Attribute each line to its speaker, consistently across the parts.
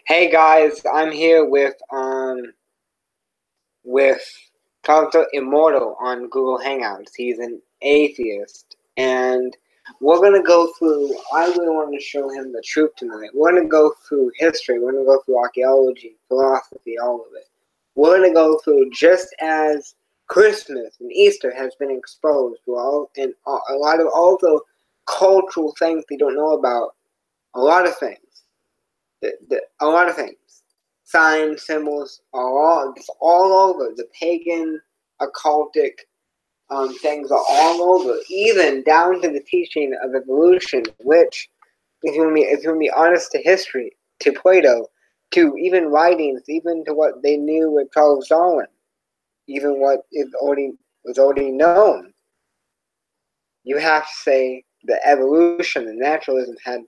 Speaker 1: Hey guys, I'm here with Counter Immortal on Google Hangouts. He's an atheist, and we're gonna go through. I really want to show him the truth tonight. We're gonna go through history. We're gonna go through archaeology, philosophy, all of it. We're gonna go through just as Christmas and Easter has been exposed to a lot of all the cultural things they don't know about. A lot of things. A lot of things. Signs, symbols are all over. The pagan, occultic things are all over, even down to the teaching of evolution, which, if you want to be honest to history, to Plato, to even writings, even to what they knew with Charles Darwin, even what was already known, you have to say the evolution and naturalism had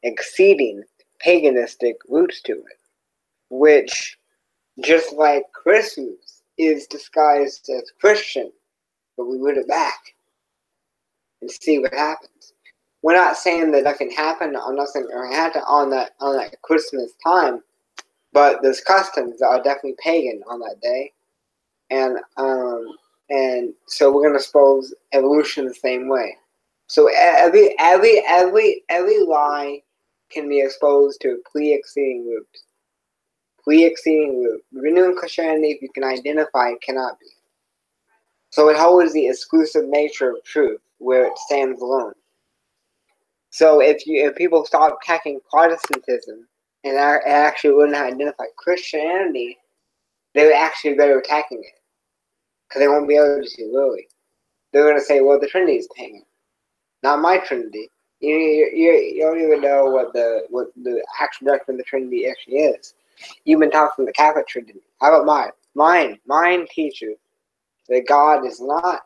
Speaker 1: exceeding paganistic roots to it, which, just like Christmas is disguised as Christian, but we root it back and see what happens. We're not saying that can happen on nothing or happen on that Christmas time, but there's customs that are definitely pagan on that day, and so we're gonna suppose evolution the same way. So every lie can be exposed to a pre-exceeding root. Pre-exceeding root. Renewing Christianity, if you can identify it, cannot be. So it holds the exclusive nature of truth, where it stands alone. So if people stop attacking Protestantism and actually wouldn't identify Christianity, they would actually be better attacking it, because they won't be able to, really. They're going to say, well, the Trinity is pagan. Not my Trinity. You don't even know what the actual doctrine of the Trinity actually is. You've been taught from the Catholic Trinity. How about mine? Mine teaches that God is not,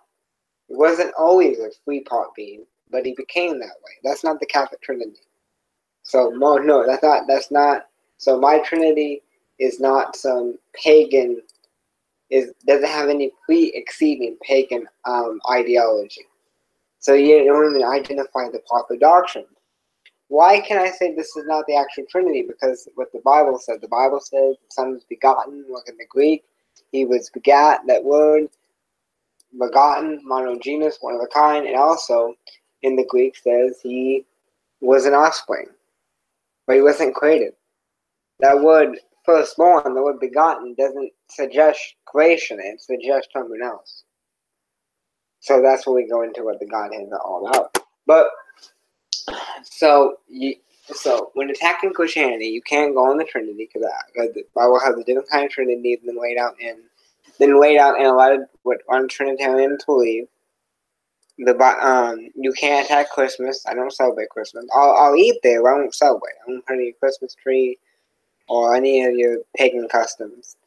Speaker 1: he wasn't always a three-part being, but he became that way. That's not the Catholic Trinity. So no, that's not. So my Trinity is not some pagan. Doesn't have any pre-exceeding pagan ideology. So you don't even identify the proper doctrine. Why can I say this is not the actual Trinity? Because what the Bible said. The Bible says the Son was begotten. Look in the Greek. He was begat, that word. Begotten, monogenes, one of a kind. And also, in the Greek says he was an offspring. But he wasn't created. That word firstborn, the word begotten, doesn't suggest creation. It suggests something else. So that's when we go into what the Godhead is all about. But so when attacking Christianity, you can't go on the Trinity, because the Bible has a different kind of Trinity than laid out in a lot of what Trinitarians believe. You can't attack Christmas. I don't celebrate Christmas. I'll eat there, but I won't celebrate. I won't put any Christmas tree or any of your pagan customs.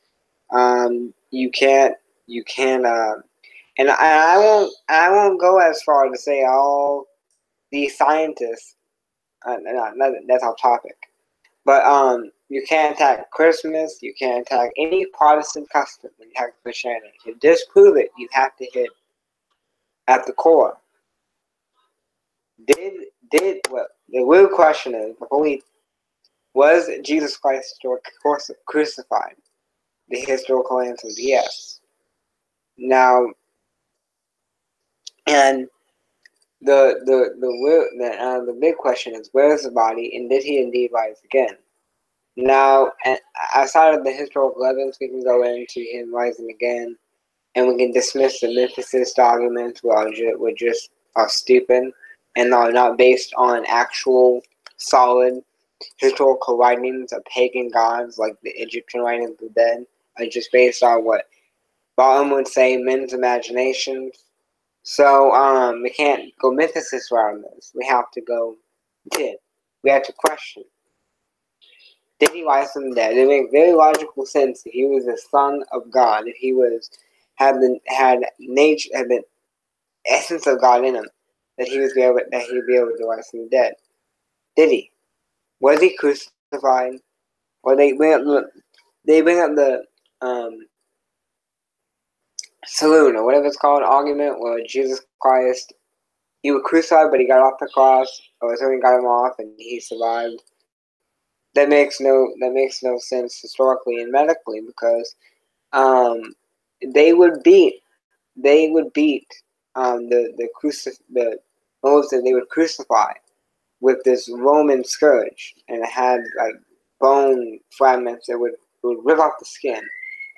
Speaker 1: You can't. And I won't go as far to say all these scientists. That's off topic. But you can't attack Christmas. You can't attack any Protestant custom when you attack Christianity. To disprove it, you have to hit at the core. The real question is, was Jesus Christ crucified? The historical answer is yes. Now, and the big question is, where is the body, and did he indeed rise again? Now, outside of the historical evidence, we can go into him rising again, and we can dismiss the mythicist arguments, which are stupid and are not based on actual solid historical writings of pagan gods like the Egyptian writings of the dead. Are just based on what Balaam would say, men's imaginations. So we can't go mythicist around this. We have to go we have to question. Did he rise from the dead? It makes very logical sense if he was the Son of God, if he had the essence of God in him, that he would be able to rise from the dead. Did he? Was he crucified? Or they bring up the saloon, or whatever it's called, argument where Jesus Christ, he was crucified, but he got off the cross, or something got him off, and he survived. that makes no sense historically and medically, because they would beat the Moses. They would crucify with this Roman scourge, and it had like bone fragments that would rip off the skin,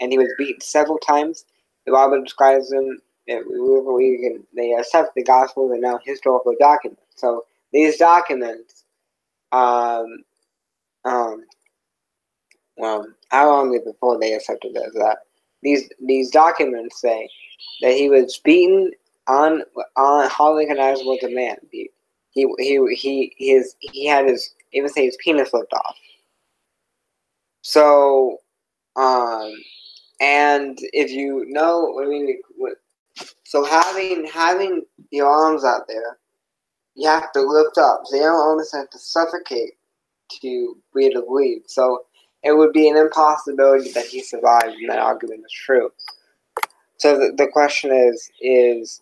Speaker 1: and he was beaten several times. The Bible describes him. They accept the Gospels and now historical documents. So these documents, well, how long before they accepted it as that? These documents say that he was beaten on how recognizable as a man. He had his, even say, his penis looked off. So, and if you know, I mean, so having your arms out there, you have to lift up. So you don't almost have to suffocate to be able to breathe. So it would be an impossibility that he survived, and that argument is true. So the question is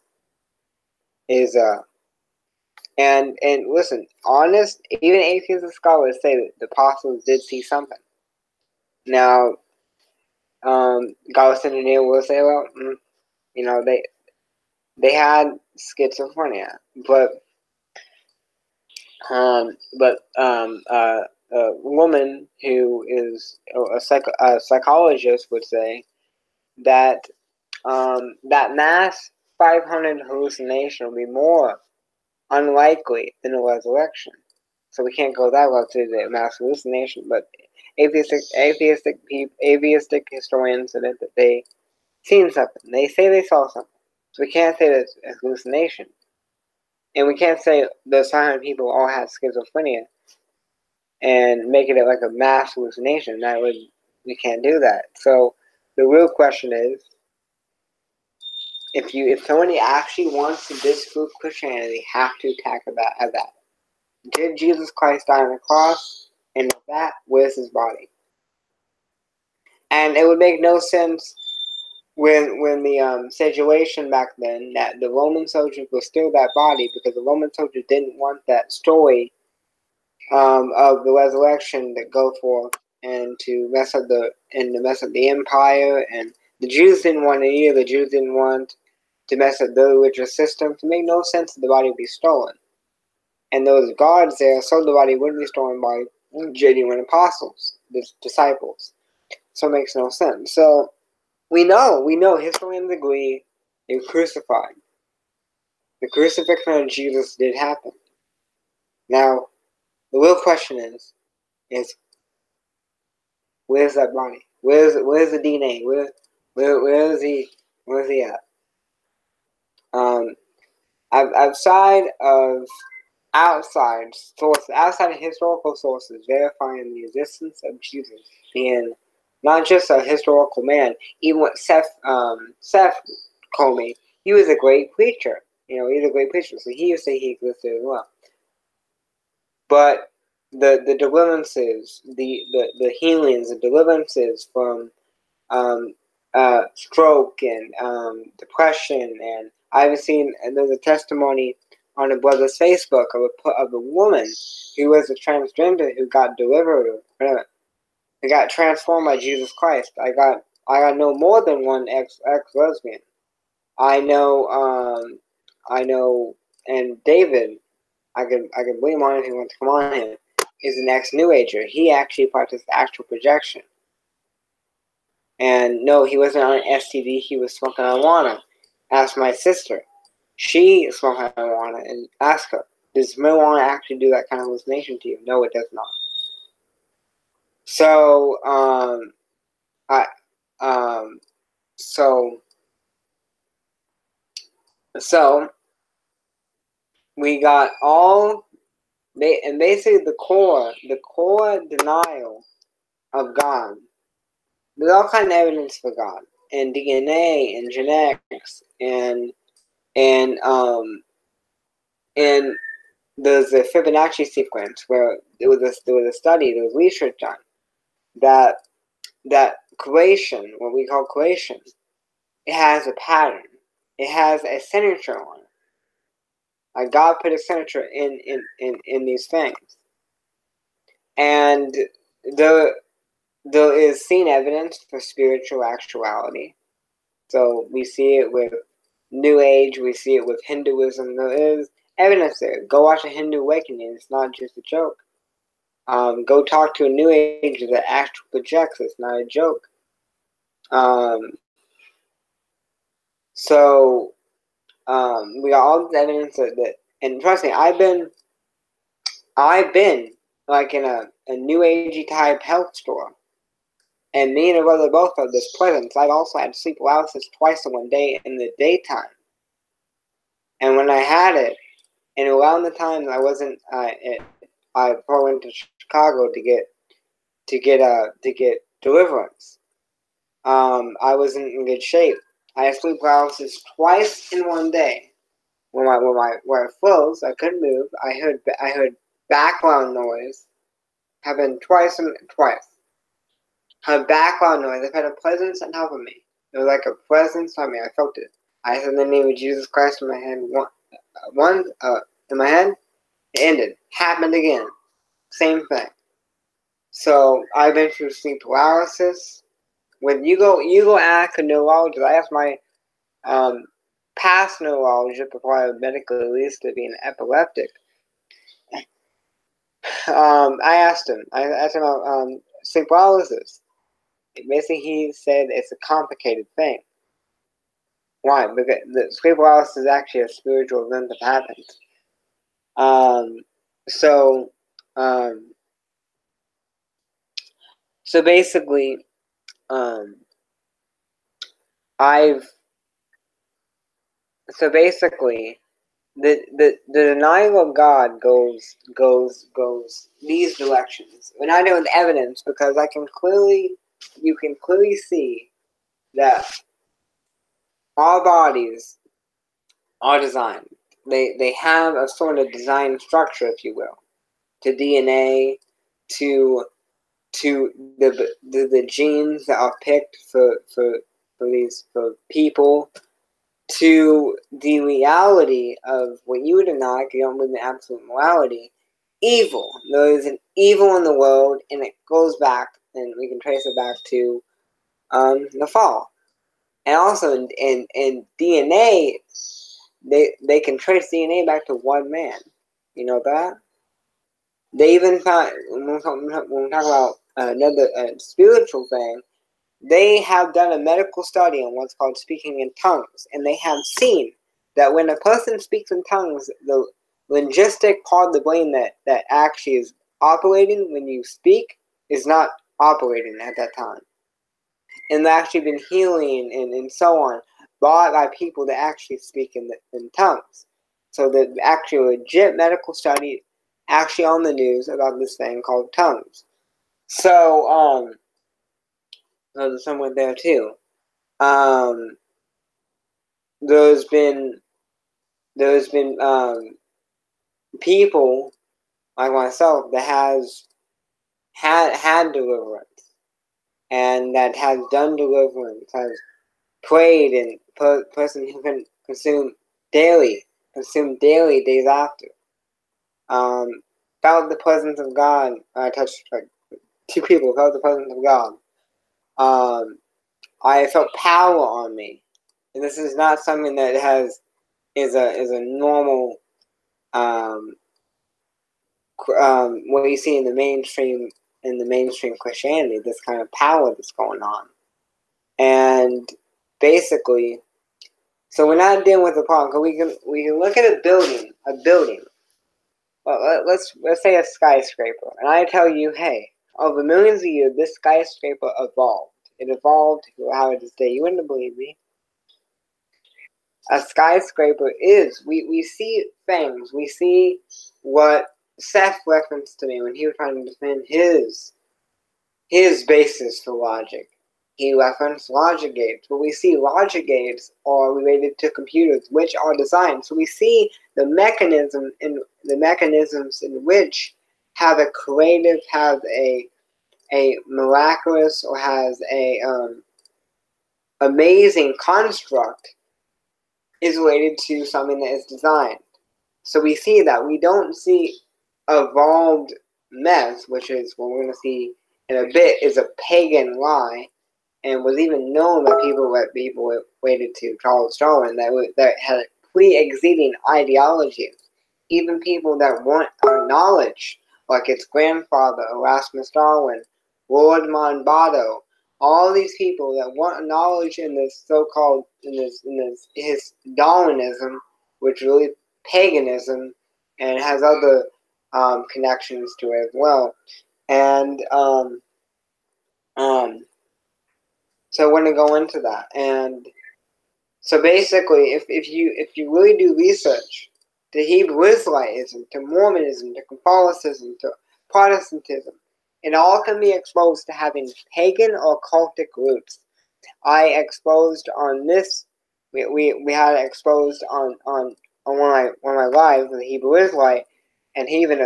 Speaker 1: and listen, honest, even atheist scholars say that the apostles did see something. Now, Gauss and Neil will say, well, you know, they had schizophrenia, but a woman who is a psychologist would say that that mass 500 hallucination will be more unlikely than a resurrection. So we can't go that well to the mass hallucination, but atheistic historians said that they seen something. They say they saw something. So we can't say that it's a hallucination. And we can't say those 500 people all had schizophrenia and make it like a mass hallucination. We can't do that. So the real question is, if somebody actually wants to disprove Christianity, they have to attack that. Did Jesus Christ die on the cross? And if that, where's his body? And it would make no sense when the situation back then that the Roman soldiers would steal that body, because the Roman soldiers didn't want that story of the resurrection to go forth and to mess up the empire, and the Jews didn't want it either. The Jews didn't want to mess up the religious system. To make no sense that the body would be stolen. And those guards there, so the body wouldn't be stolen by genuine apostles, the disciples. So it makes no sense. So we know historians agree they were crucified. The crucifixion of Jesus did happen. Now, the real question is where's that body? Where's the DNA? Where is he at? Outside of historical sources verifying the existence of Jesus being not just a historical man. Even what Seth told me, he was a great preacher. You know, he's a great preacher, so he would say he existed as well. But the deliverances, the healings, the deliverances from stroke and depression, and I've seen, and there's a testimony on a brother's Facebook of a woman who was a transgender who got delivered, who got transformed by Jesus Christ. I got know more than one ex-lesbian. I know, and David, I can blame on if he wants to come on him, is an ex-New Ager. He actually practiced astral projection. And no, he wasn't on an STD, he was smoking marijuana. Ask my sister. She smoked marijuana, and ask her, does marijuana actually do that kind of hallucination to you? No, it does not. So, so we got and basically the core denial of God. There's all kind of evidence for God, and DNA, and genetics, and there's the Fibonacci sequence where there was a study, there was research done that creation, what we call creation, it has a pattern, it has a signature on it. Like God put a signature in these things, and there is seen evidence for spiritual actuality. So we see it with New Age, we see it with Hinduism. There is evidence there. Go watch a Hindu awakening. It's not just a joke. Go talk to a New Ager that actually projects. It's not a joke. So we got all this evidence that, and trust me, I've been like in a New Agey type health store, and me and a brother both have this presence. I've also had sleep paralysis twice in one day in the daytime, and when I had it, and around the time I wasn't, I went to Chicago to get deliverance. I wasn't in good shape. I had sleep paralysis twice in one day. When I froze, I couldn't move. I heard background noise. Happened twice. Had background noise. I had a presence on top of me. It was like a presence on me. I felt it. I said the name of Jesus Christ in my head. In my head. It ended. Happened again. Same thing. So I've been through sleep paralysis. When you go ask a neurologist. I asked my past neurologist before I was medically released to be an epileptic. I asked him about sleep paralysis. Basically, he said it's a complicated thing. Why? Because the sleep paralysis is actually a spiritual event that happens. So basically, the denial of God goes these directions. We're not doing evidence because you can clearly see that our bodies are designed. They have a sort of design structure, if you will, to DNA, to the genes that are picked for people, to the reality of what you would deny if you don't believe in absolute morality, evil. There is an evil in the world, and it goes back, and we can trace it back to the fall. And also in DNA, they can trace DNA back to one man. You know that? They even found, when we talk about another spiritual thing, they have done a medical study on what's called speaking in tongues, and they have seen that when a person speaks in tongues, the linguistic part of the brain that actually is operating when you speak is not operating at that time. And they've actually been healing and so on by people that actually speak in tongues. So the actual legit medical study actually on the news about this thing called tongues. So there's someone there too. There's been people like myself that has had deliverance, and that has done deliverance, has prayed, and person who can consume daily days after. Felt the presence of God. I touched like 2 people. Felt the presence of God. I felt power on me, and this is not something that is a normal what you see in the mainstream Christianity. This kind of power that's going on, and basically, so we're not dealing with the problem. Cause we can look at a building. Well, let's say a skyscraper, and I tell you, hey, over millions of years, this skyscraper evolved. It evolved to how it is today. You wouldn't believe me. A skyscraper is. We see things. We see what Seth referenced to me when he was trying to defend his basis for logic. He referenced logic gates. But we see logic gates are related to computers, which are designed. So we see the mechanisms in which have a creative, have a miraculous, or has a amazing construct is related to something that is designed. So we see that. We don't see evolved mess, which is what we're going to see and a bit is a pagan lie, and was even known by people related to Charles Darwin that had pre-existing ideologies. Even people that want our knowledge, like its grandfather, Erasmus Darwin, Lord Mountbatten, all these people that want knowledge in this so-called, his Darwinism, which really paganism, and has other connections to it as well. And so I want to go into that. And so basically, if you really do research to Hebrew Israelitism, to Mormonism, to Catholicism, to Protestantism, it all can be exposed to having pagan or cultic roots. I exposed on this. We had it exposed on one of my lives with a Hebrew Israelite, and he even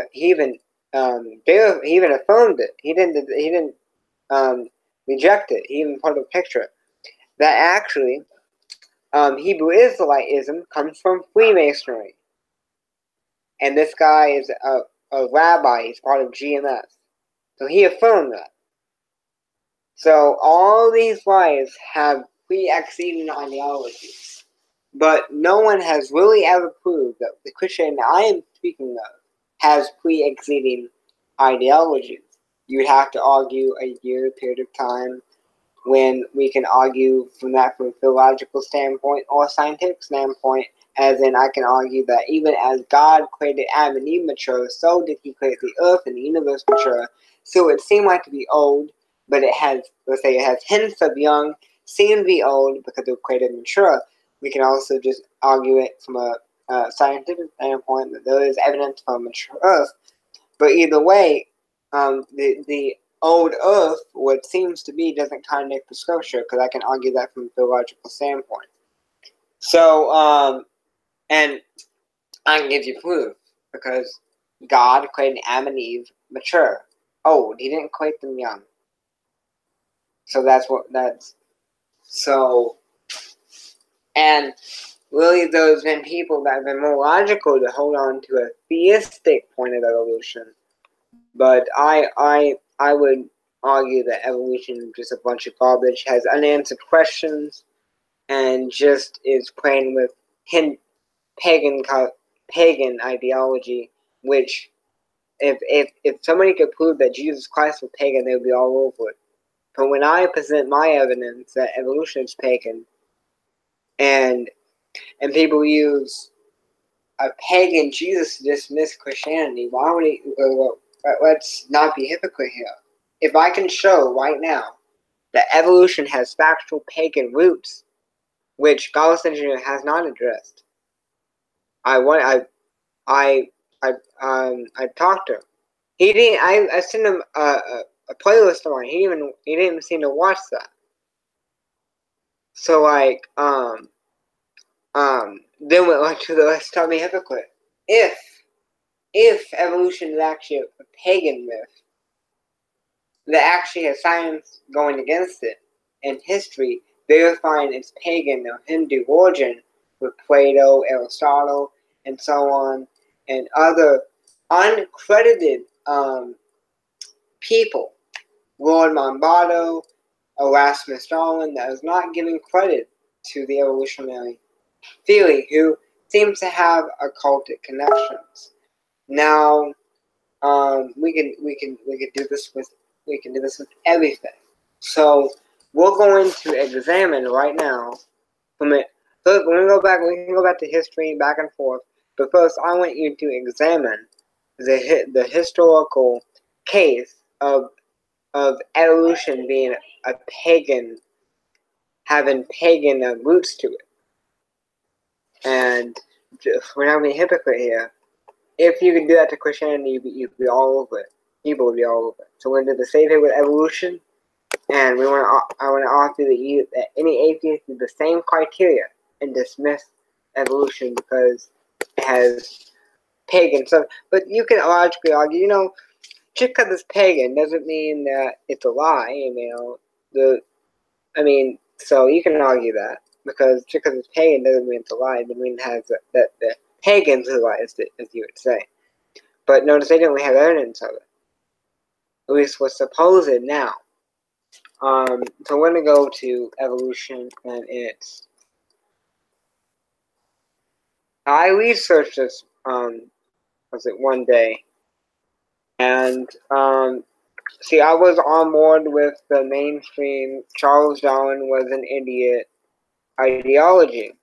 Speaker 1: affirmed it. He didn't reject it. He even put a picture that actually Hebrew Israelitism comes from Freemasonry, and this guy is a rabbi. He's part of GMS, so he affirmed that. So all these lies have pre-existing ideologies, but no one has really ever proved that the Christian I am speaking of has pre-existing ideologies. You would have to argue a year period of time when we can argue from a theological standpoint or a scientific standpoint, as in I can argue that even as God created Adam and Eve mature, so did he create the earth and the universe mature. So it seemed like to be old, but it has, let's say, it has hints of young, seemed to be old because it was created mature. We can also just argue it from a scientific standpoint that there is evidence for a mature earth. But either way, the old earth, what seems to be, doesn't contradict the scripture, because I can argue that from a theological standpoint. So, and I can give you proof, because God created Adam and Eve mature, old. He didn't create them young. So and really there's been people that have been more logical to hold on to a theistic point of evolution. But I would argue that evolution is just a bunch of garbage, has unanswered questions, and just is playing with pagan ideology, which if somebody could prove that Jesus Christ was pagan, they would be all over it. But when I present my evidence that evolution is pagan, and people use a pagan Jesus to dismiss Christianity, why would he? Let's not be hypocrite here. If I can show right now that evolution has factual pagan roots, which Gauss Engineer has not addressed, I talked to him. He didn't. I sent him a playlist of mine. He didn't even seem to watch that. So then we went to the Let's Tell Me Hypocrite. If evolution is actually a pagan myth that actually has science going against it, and history verifying its pagan or Hindu origin with Plato, Aristotle, and so on, and other uncredited people, Lord Mountbatten, Erasmus Darwin, that is not giving credit to the evolutionary theory, who seems to have occultic connections. Now, we can do this with everything. So we're going to examine right now from it. So when we can go back to history and back and forth. But first, I want you to examine the historical case of evolution being a pagan, having pagan roots to it. And we're not being a hypocrite here. If you could do that to Christianity, you'd be all over it. People would be all over it. So we're going to do the same thing with evolution, and I want to offer that any atheist use the same criteria and dismiss evolution because it has pagan stuff. But you can logically argue, just because it's pagan doesn't mean that it's a lie. So you can argue that, because just because it's pagan doesn't mean it's a lie. It means it has that the pagans realized it, as you would say. But notice they didn't really have evidence of it. At least what's supposed now. So we're gonna go to evolution, and it's. I researched this. Was it one day, and see, I was on board with the mainstream Charles Darwin was an idiot ideology.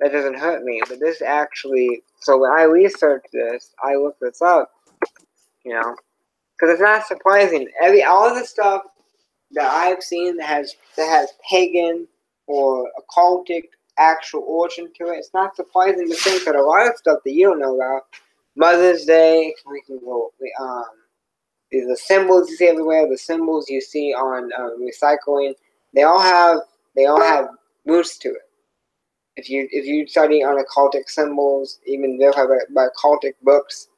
Speaker 1: That doesn't hurt me, but this actually. So when I researched this, I looked this up. Because it's not surprising. All the stuff that I've seen that has pagan or occultic actual origin to it, it's not surprising to think that a lot of stuff that you don't know about, Mother's Day, we can go. The symbols you see everywhere, the symbols you see on recycling, they all have roots to it. If you study on occultic symbols, even verified by occultic books,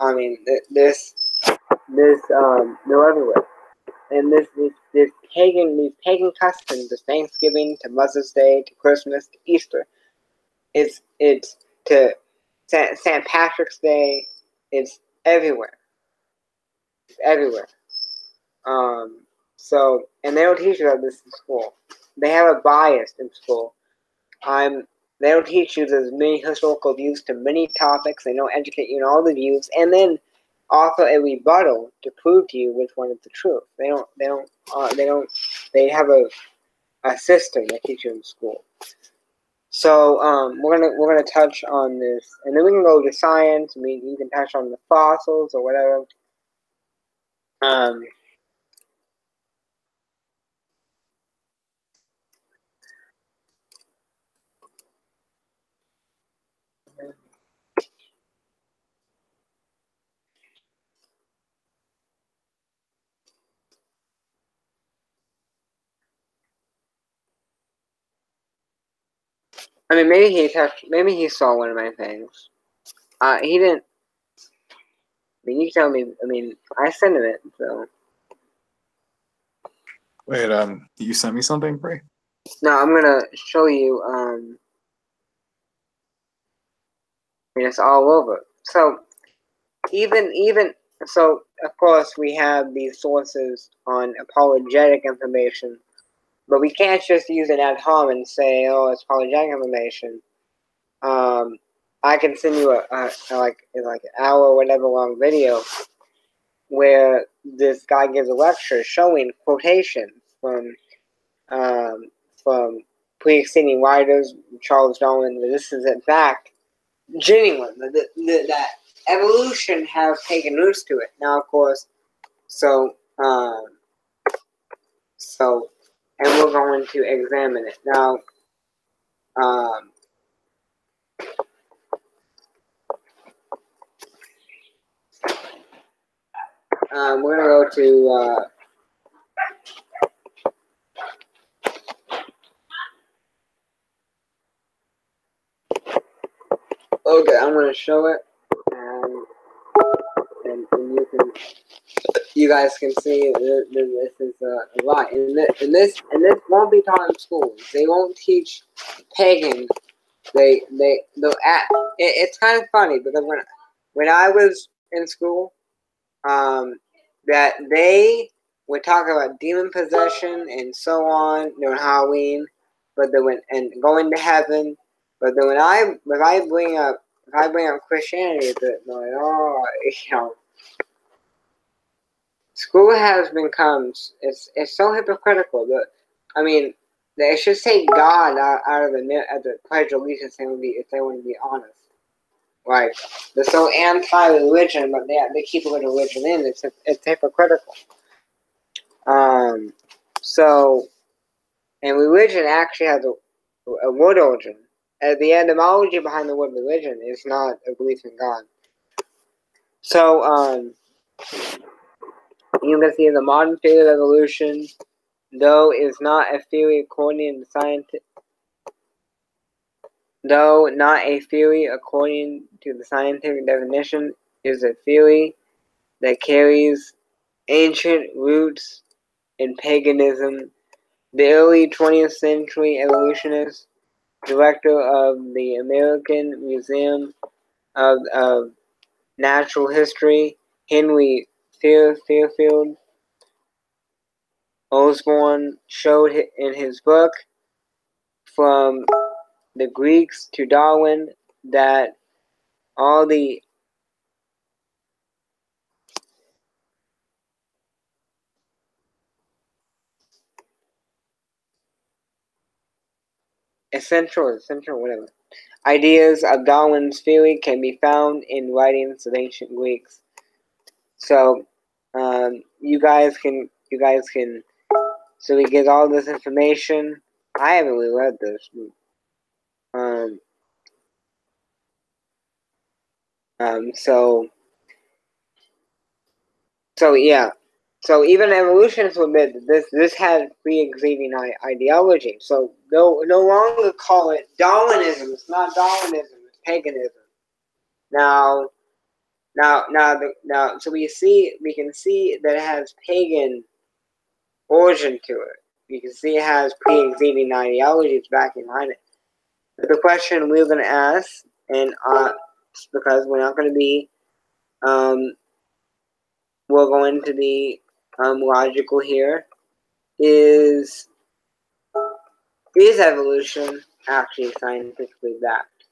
Speaker 1: I mean they're everywhere. And these pagan customs, to Thanksgiving, to Mother's Day, to Christmas, to Easter, it's to St. Patrick's Day, it's everywhere. It's everywhere. And they don't teach you about this in school. They have a bias in school. They don't teach you there's many historical views to many topics. They don't educate you in all the views, and then offer a rebuttal to prove to you which one is the truth. They have a system they teach you in school. So we're gonna touch on this, and then we can go to science. You can touch on the fossils or whatever. I mean, maybe he saw one of my things. He didn't. I mean, you tell me. I mean, I sent him it, so.
Speaker 2: Wait, you sent me something, Bray?
Speaker 1: No, I'm gonna show you. I mean, it's all over. So, so, of course, we have these sources on apologetic information, but we can't just use it ad hom and say, "Oh, it's apologetic information." I can send you a like an hour or whatever long video where this guy gives a lecture showing quotations from pre-existing writers, Charles Darwin. This is in fact genuine. That evolution has taken roots to it. Now, of course, and we're going to examine it now. We're gonna go to. Okay, I'm gonna show it, and you guys can see this is a lot, and this won't be taught in schools. They won't teach pagan. It's kind of funny because when I was in school, that they would talk about demon possession and so on during Halloween, but then going to heaven. But then if I bring up Christianity, they're like, oh, school has become it's so hypocritical. But I mean, they should say God out of the Pledge of Allegiance if they want to be honest. Like, they're so anti-religion, but they keep a little religion in. It's hypocritical. And religion actually has a word origin. The etymology behind the word religion is not a belief in God. So, you can see the modern theory of evolution, though is not a theory according to scientific. Though not a theory according to the scientific definition, is a theory that carries ancient roots in paganism. The early 20th century evolutionist, director of the American Museum of Natural History, Henry Theophil Osborne showed in his book From the Greeks to Darwin that all the essential whatever ideas of Darwin's theory can be found in writings of ancient Greeks. So you guys can so we get all this information. I haven't really read this. So yeah. So even evolutionists will admit that this had pre-existing ideology. So no longer call it Darwinism. It's not Darwinism. It's paganism. Now, so we can see that it has pagan origin to it. You can see it has pre-existing ideologies back behind it. But the question we're going to ask, and because we're not going to be, we're going to be logical here, is evolution actually scientifically backed?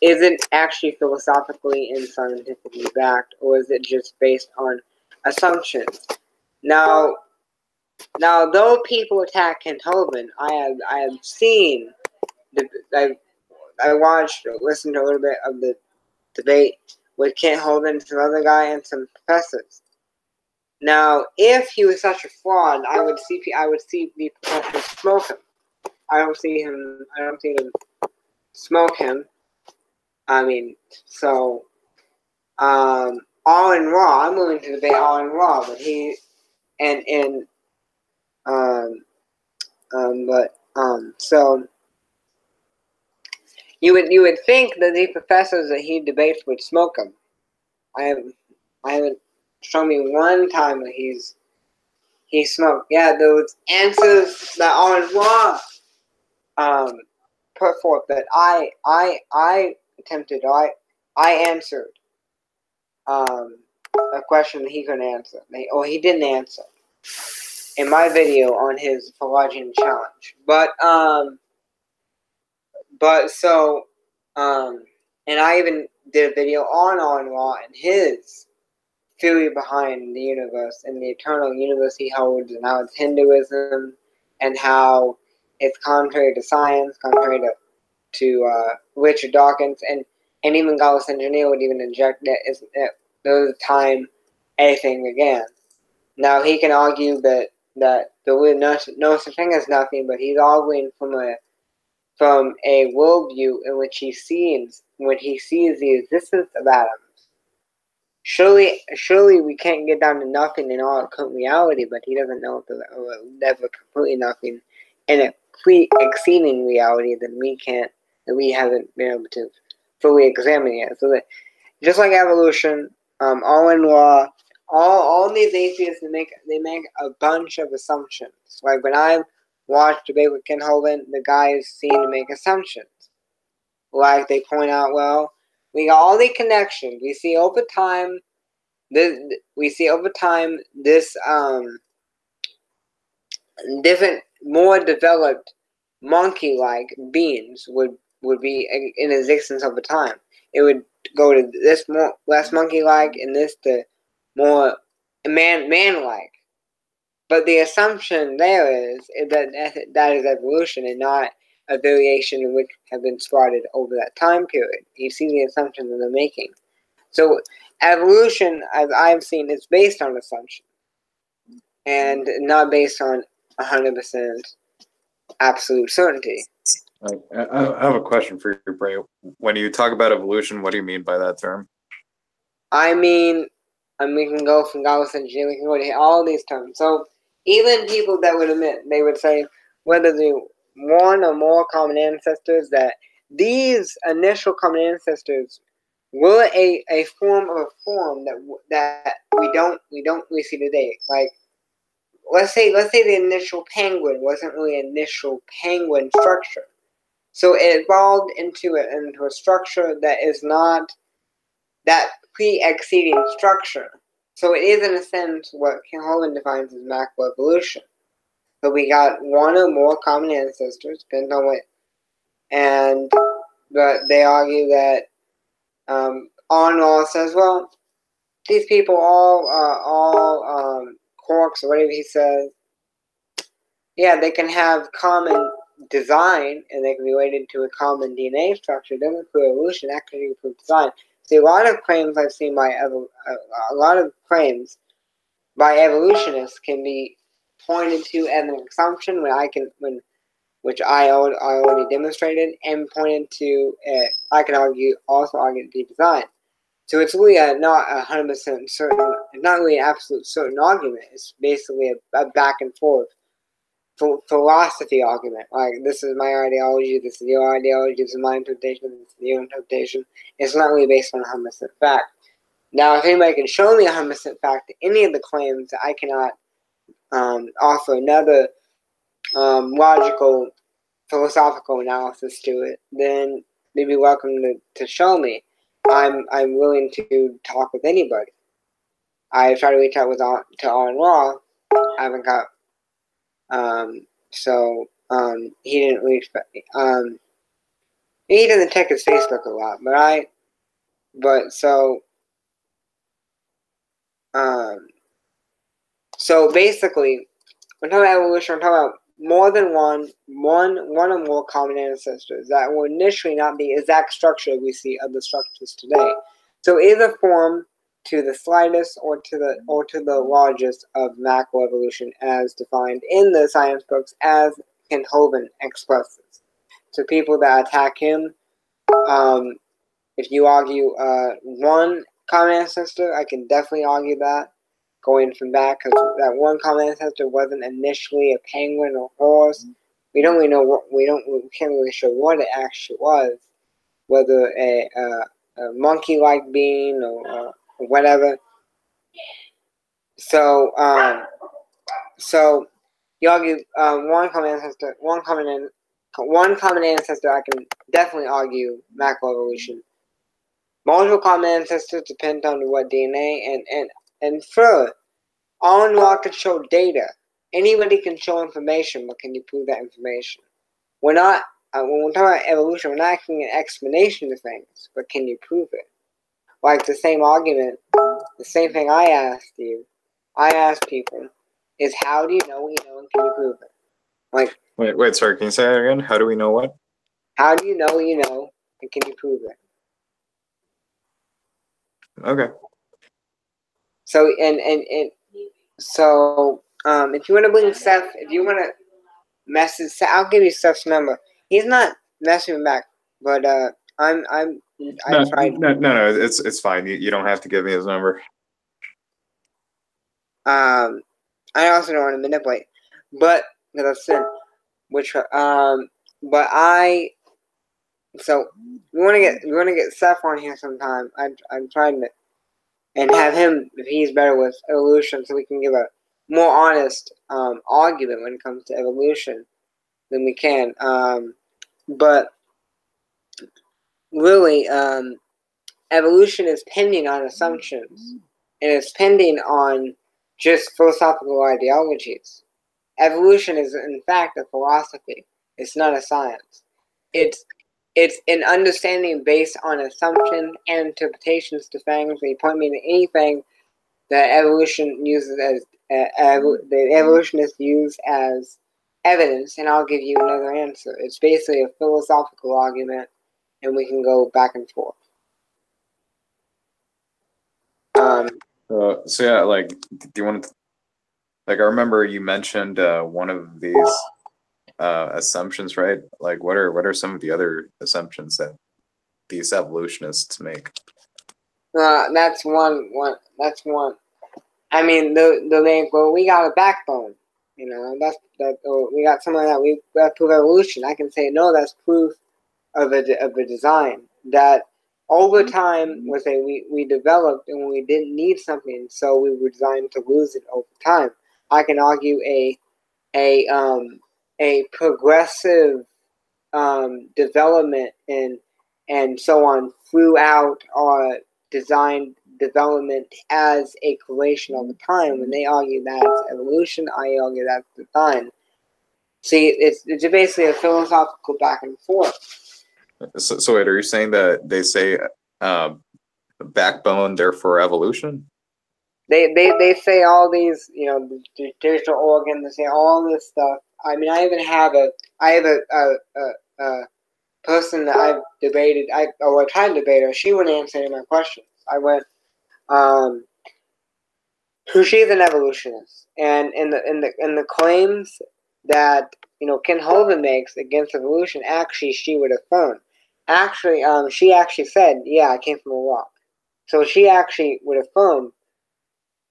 Speaker 1: Is it actually philosophically and scientifically backed, or is it just based on assumptions? Now, though people attack Kent Hovind, I have seen I watched or listened to a little bit of the debate with Kent Hovind, some other guy, and some professors. Now, if he was such a fraud, I would see the professors smoke him. I don't see them smoke him. I mean, so all in raw. I'm willing to debate all in raw, but so you would think that the professors that he debates would smoke him. I haven't shown me one time that he smoked. Yeah, those answers that all in raw put forth that I attempted. I answered a question that he couldn't answer. He didn't answer in my video on his Pelagian challenge. And I even did a video on Ra and his theory behind the universe and the eternal universe he holds, and how it's Hinduism, and how it's contrary to science, contrary to Richard Dawkins, and even Gauss Engineer would even inject that there was a time anything began. Now he can argue that there was no such thing as nothing, but he's arguing from a worldview in which he sees the existence of atoms. Surely we can't get down to nothing in all current reality, but he doesn't know if there's never completely nothing in a pre-exceeding reality that we haven't been able to fully examine yet. So that just like evolution, all in law, all these atheists they make a bunch of assumptions. Like when I watched debate with Ken Hovind, the guys seem to make assumptions. Like they point out, well, we got all the connections. We see over time this different, more developed monkey-like beings would be in existence over time. It would go to this less monkey-like and this to more man-like. But the assumption there is that is evolution and not a variation in which have been spotted over that time period. You see the assumptions that they're making. So evolution, as I've seen, is based on assumption and not based on 100% absolute certainty.
Speaker 2: I have a question for you, Bray. When you talk about evolution, what do you mean by that term?
Speaker 1: I mean, we can go from Gauss Engineer, we can go to all these terms. So even people that would admit, they would say whether the one or more common ancestors, that these initial common ancestors were a form of a form that we see today. Like let's say the initial penguin wasn't really an initial penguin structure. So it evolved into a structure that is not that pre-exceeding structure. So it is, in a sense, what Calvin defines as macroevolution. So we got one or more common ancestors, depending on what, but they argue that Arnold says, well, these people all quarks or whatever he says, yeah, they can have common design and they can be related to a common DNA structure. It doesn't prove evolution, actually prove design. See, a lot of claims I've seen by a lot of claims by evolutionists can be pointed to as an assumption which I already demonstrated, and pointed to I can also argue to be design. So it's really not 100% certain. It's not really an absolute certain argument. It's basically a back and forth philosophy argument. Like, this is my ideology, this is your ideology, this is my interpretation, this is your interpretation. It's not really based on 100% fact. Now, if anybody can show me 100% fact to any of the claims that I cannot offer another logical, philosophical analysis to it, then they'd be welcome to show me. I'm willing to talk with anybody. I tried to reach out to Alan Law. I haven't got he didn't reach. He doesn't check his Facebook a lot, so basically, we're talking about evolution. We're talking about more than one or more common ancestors that will initially not be the exact structure we see of the structures today. So either form to the slightest or to the largest of macroevolution as defined in the science books as Hovind expresses. So people that attack him, if you argue one common ancestor, I can definitely argue that going from back, because that one common ancestor wasn't initially a penguin or horse. We don't really know we can't really show what it actually was, whether a monkey-like being or whatever. So you argue one common ancestor. I can definitely argue macroevolution. Multiple common ancestors depend on what DNA and further. Alan Law can show data. Anybody can show information, but can you prove that information? We're not when we're talking about evolution, we're not asking an explanation to things, but can you prove it? Like the same argument, the same thing I asked you. I asked people is how do you know what you know and can you prove it? Like,
Speaker 2: wait, sorry, can you say that again? How do we know what?
Speaker 1: How do you know what you know and can you prove it?
Speaker 2: Okay.
Speaker 1: So if you want to bring Seth, if you want to message Seth, I'll give you Seth's number. He's not messaging back, but I tried.
Speaker 2: No, it's fine. You don't have to give me his number.
Speaker 1: I also don't want to manipulate, but because I've said so we want to get Seth on here sometime. I'm trying to. And have him, if he's better with evolution, so we can give a more honest argument when it comes to evolution than we can. But really, evolution is pending on assumptions, and it's pending on just philosophical ideologies. Evolution is, in fact, a philosophy. It's not a science. It's an understanding based on assumptions and interpretations to things. When you point me to anything that evolution uses as the evolutionists use as evidence, and I'll give you another answer. It's basically a philosophical argument, and we can go back and forth.
Speaker 2: So yeah, like, do you want to? Like, I remember you mentioned one of these assumptions, right? Like, what are some of the other assumptions that these evolutionists make?
Speaker 1: That's one. That's one. I mean, we got a backbone. You know, we got something that we got proof of evolution. I can say no, that's proof of a design that over time we developed, and when we didn't need something, so we were designed to lose it over time. I can argue a progressive development and so on throughout our designed development as a creation over time. When they argue that it's evolution, I argue that's design. See, it's basically a philosophical back and forth.
Speaker 2: So wait, are you saying that they say backbone, therefore evolution?
Speaker 1: They say all these, the digital organs. They say all this stuff. I mean, I have a person that I've debated. I tried to debate her. She wouldn't answer any of my questions. I went, who she's an evolutionist, and in the claims that Ken Hovind makes against evolution, actually she would affirm. Actually, she actually said, "Yeah, I came from a rock." So she actually would affirm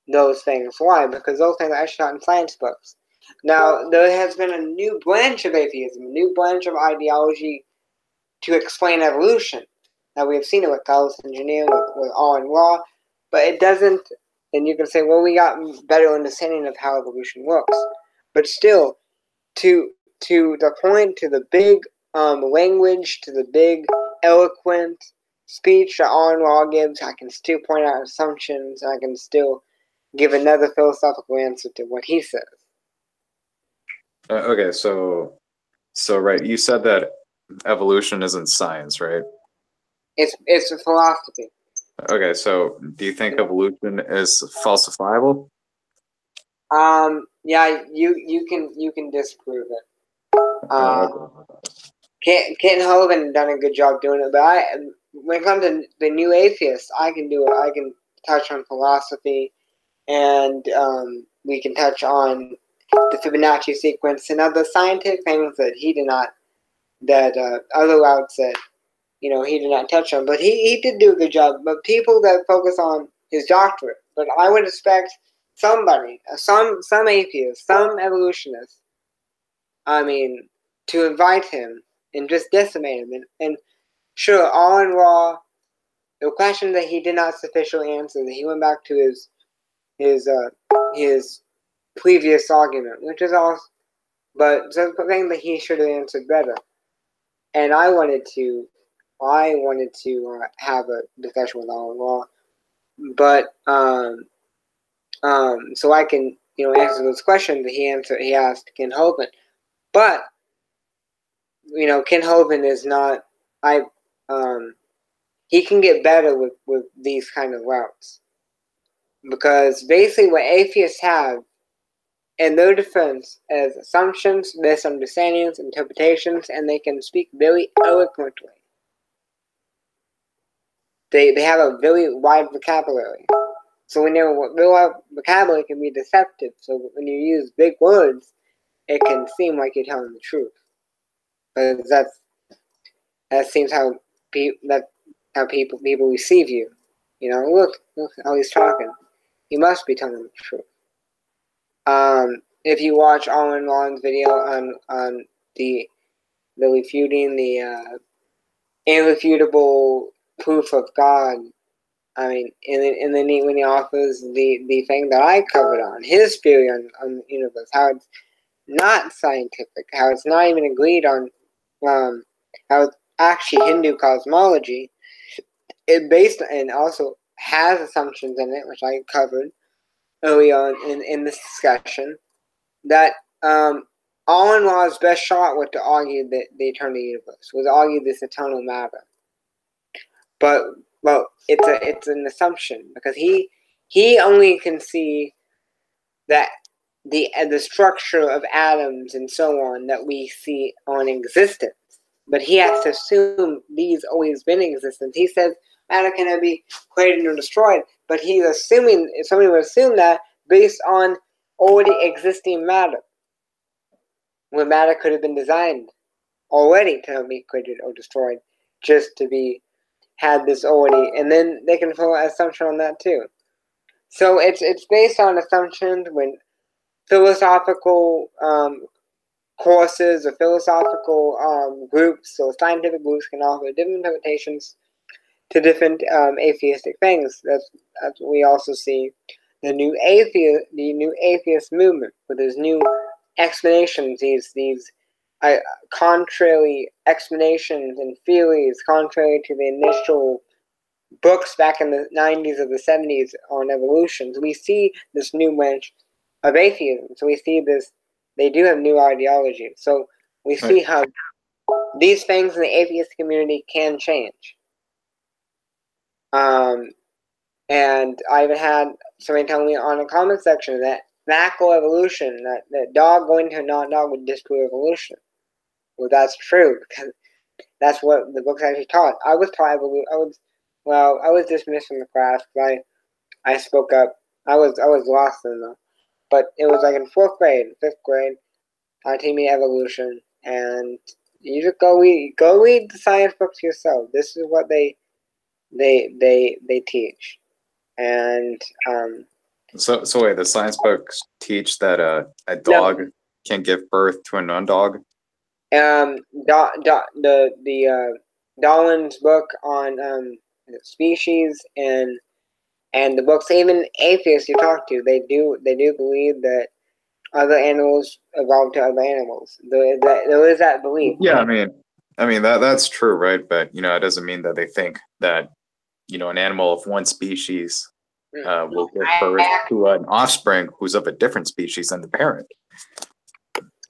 Speaker 1: those things. Why? Because those things are actually not in science books. Now, there has been a new branch of atheism, a new branch of ideology to explain evolution. Now, we have seen it with Gauss engineering, with Aron Ra, but it doesn't, and you can say, well, we got better understanding of how evolution works. But still, to the point, to the big language, to the big eloquent speech that Aron Ra gives, I can still point out assumptions, and I can still give another philosophical answer to what he says.
Speaker 2: Okay, so right, you said that evolution isn't science, right?
Speaker 1: It's a philosophy.
Speaker 2: Okay, so do you think evolution is falsifiable?
Speaker 1: Yeah, you can disprove it. Ken Hovind done a good job doing it, but when it comes to the new atheists, I can do it. I can touch on philosophy, and we can touch on the Fibonacci sequence and other scientific things that he did not, that other routes that he did not touch on. But he did do a good job. But people that focus on his doctorate, but I would expect somebody, some atheist, some evolutionist, to invite him and just decimate him. And sure, Aron Ra, the question that he did not sufficiently answer, that he went back to his previous argument, which is also, but something that he should have answered better. And I wanted to have a discussion with Aron Ra, but so I can answer those questions that he asked Ken Hovind. But Ken Hovind is not. He can get better with these kind of routes, because basically what atheists have in their defense is assumptions, misunderstandings, interpretations, and they can speak very eloquently. They have a very wide vocabulary. So when their vocabulary can be deceptive. So when you use big words, it can seem like you're telling the truth. Because that seems how people receive you. Look how he's talking. He must be telling the truth. If you watch Aron Ra's video on the refuting the irrefutable proof of God, when he offers the thing that I covered on his theory on the universe, how it's not scientific, how it's not even agreed on, how it's actually Hindu cosmology, it based and also has assumptions in it, which I covered early on in this discussion, that Aron Ra's best shot was to argue that the eternal universe, was to argue this eternal matter. But it's an assumption, because he only can see that the structure of atoms and so on that we see on existence. But he has to assume these always been in existence. He says matter cannot be created or destroyed, but he's assuming, somebody would assume that based on already existing matter, when matter could have been designed already to not be created or destroyed, just to be had this already, and then they can follow an assumption on that too. So it's based on assumptions. When philosophical courses or philosophical groups or scientific groups can offer different interpretations to different atheistic things. That's what we also see the new atheist movement, with these new explanations, these contrary explanations and theories, contrary to the initial books back in the 90s or the 70s on evolution. So we see this new branch of atheism. So we see this, they do have new ideology. So we see how these things in the atheist community can change. And I even had somebody tell me on a comment section that macroevolution, that dog going to a non-dog would disprove evolution. Well, that's true, because that's what the books actually taught. I was taught evolution. I was dismissed from the class because I spoke up. I was lost in them. But it was like in 4th grade, 5th grade, teaching me evolution, and you just go read the science books yourself. This is what they teach. And
Speaker 2: so wait, the science books teach that a dog can give birth to a non-dog?
Speaker 1: Darwin's book on species and the books, even atheists you talk to, they do believe that other animals evolved to other animals. There is that belief.
Speaker 2: Yeah, I mean that's true, right? But it doesn't mean that they think that an animal of one species will give birth to an offspring who's of a different species than the parent.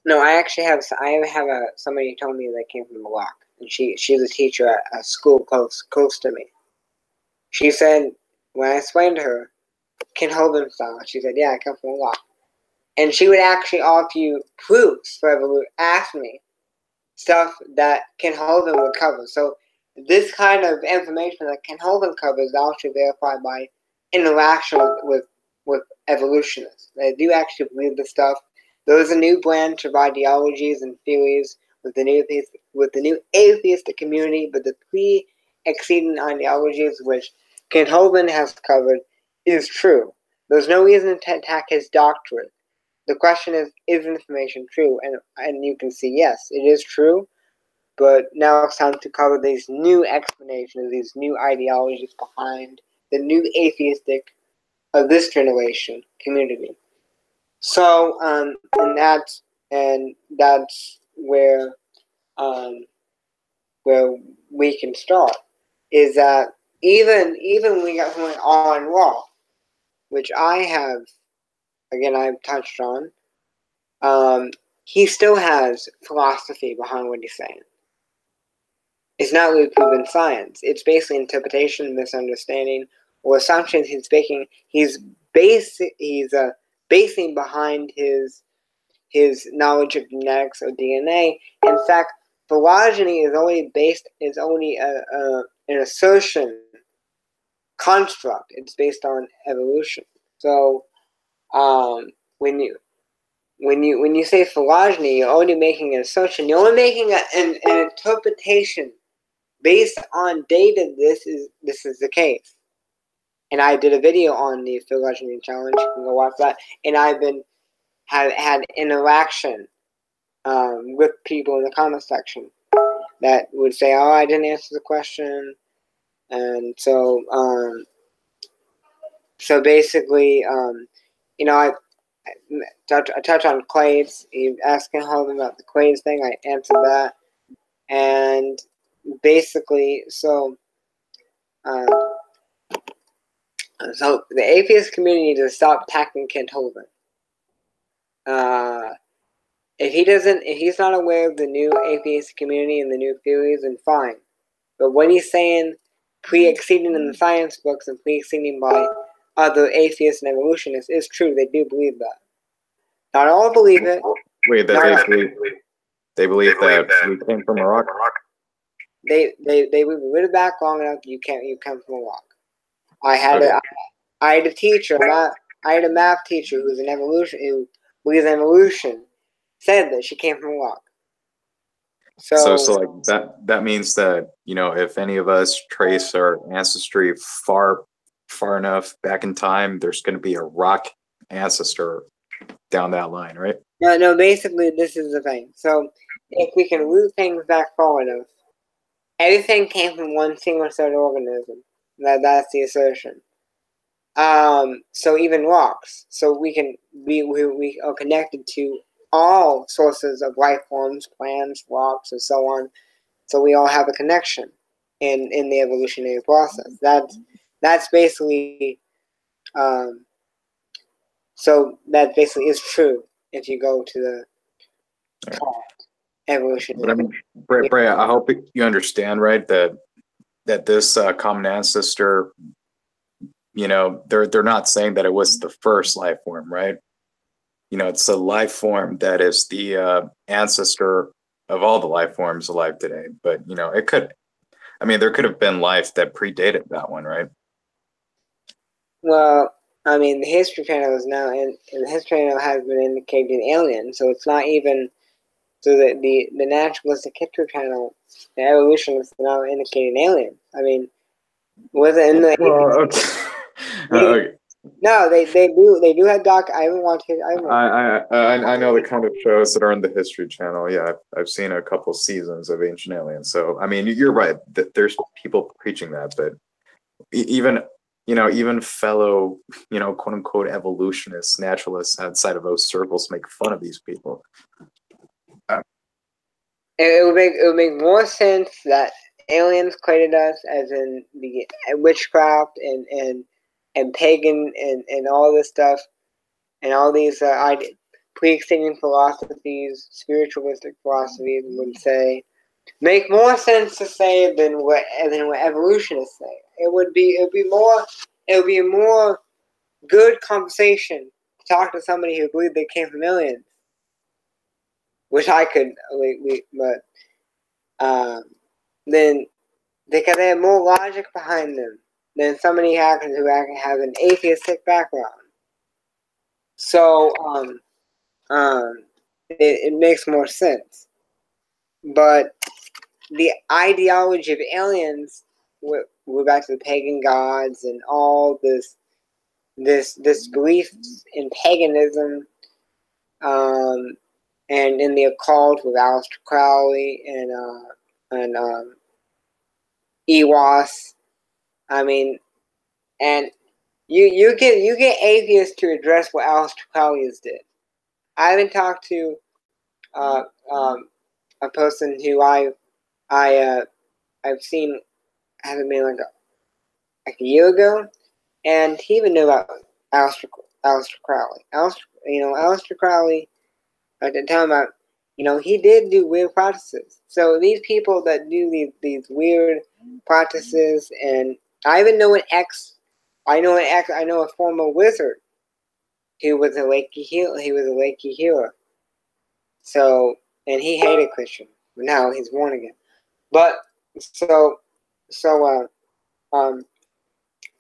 Speaker 1: No, I have somebody told me that came from Iraq, and she's a teacher at a school close to me. She said, when I explained to her, Ken Hovind style, she said, yeah, I come from Iraq. And she would actually offer you proofs for evolution, ask me stuff that Ken Hovind would cover. So this kind of information that Ken Hovind covers is actually verified by interaction with evolutionists. They do actually believe this stuff. There is a new branch of ideologies and theories with the new atheistic community, but the pre-existing ideologies which Ken Hovind has covered is true. There's no reason to attack his doctrine. The question is information true? And you can see, yes, it is true, but now it's time to cover these new explanations, these new ideologies behind the new atheistic of this generation community. So, and that's where we can start, is that even when we got something on raw, which I've touched on, he still has philosophy behind what he's saying. It's not really proven science. It's basically interpretation, misunderstanding, or assumptions he's making. He's basing behind his knowledge of genetics or DNA. In fact, phylogeny is only an assertion construct. It's based on evolution. So when you say phylogeny, you're only making an assertion. You're only making an interpretation based on data. This is the case. And I did a video on the phylogeny challenge. You can go watch that. And I've had interaction with people in the comment section that would say, "Oh, I didn't answer the question," and so basically, I touch on clades. You asking Hovind about the clades thing. I answered that, and basically, so the atheist community needs to stop attacking Ken Hovind. If he's not aware of the new atheist community and the new theories, then fine. But when he's saying pre-exceeding in the science books and pre-exceeding by other atheists and evolutionists, is true. They do believe that. Not all believe it.
Speaker 2: Wait, they believe that we came from Iraq?
Speaker 1: They read it back long enough. You come from Iraq. I had a teacher. I had a math teacher who believes in evolution. Said that she came from Iraq.
Speaker 2: So like that means that if any of us trace our ancestry far enough back in time, there's going to be a rock ancestor down that line, right?
Speaker 1: No. Basically, this is the thing. So if we can root things back far enough, everything came from one single cell organism. That's the assertion. So even rocks. So we are connected to all sources of life forms, plants, rocks, and so on. So we all have a connection. in the evolutionary process. That's basically so that basically is true if you go to the evolution.
Speaker 2: But I mean, Bray, I hope you understand, right, that this common ancestor, you know, they're not saying that it was the first life form, right? You know, it's a life form that is the ancestor of all the life forms alive today. But you know, it could, I mean, there could have been life that predated that one, right?
Speaker 1: Well, I mean, the History Channel is now, and the History Channel has been indicating aliens, so it's not even, so the naturalistic History Channel, the evolutionists are now indicating aliens. I mean, was it in the...
Speaker 2: Well, okay. Okay.
Speaker 1: No, they do have I haven't watched it.
Speaker 2: I know the kind of shows that are in the History Channel. Yeah, I've seen a couple seasons of Ancient Aliens. So I mean, you're right that there's people preaching that, but even, you know, even fellow, you know, quote unquote evolutionists, naturalists outside of those circles make fun of these people.
Speaker 1: It would make more sense that aliens created us, as in the witchcraft and pagan and all this stuff, and all these pre-existing philosophies, spiritualistic philosophies would say, make more sense to say than what evolutionists say. It would be a more good conversation to talk to somebody who believed they came from aliens, which I could, but then because they have more logic behind them than somebody who have an atheistic background. So it makes more sense. But the ideology of aliens, we're back to the pagan gods and all this belief in paganism, and in the occult with Aleister Crowley and Ewas. I mean, and you get atheists to address what Aleister Crowley did. I haven't talked to a person who I've seen, hasn't been like a year ago, and he even knew about Aleister Crowley. Aleister Crowley, at the time, he did do weird practices. So these people that do these weird practices, and I even know I know a former wizard who was a Reiki healer. He was a Reiki healer. So, and he hated Christian. But now he's born again. But and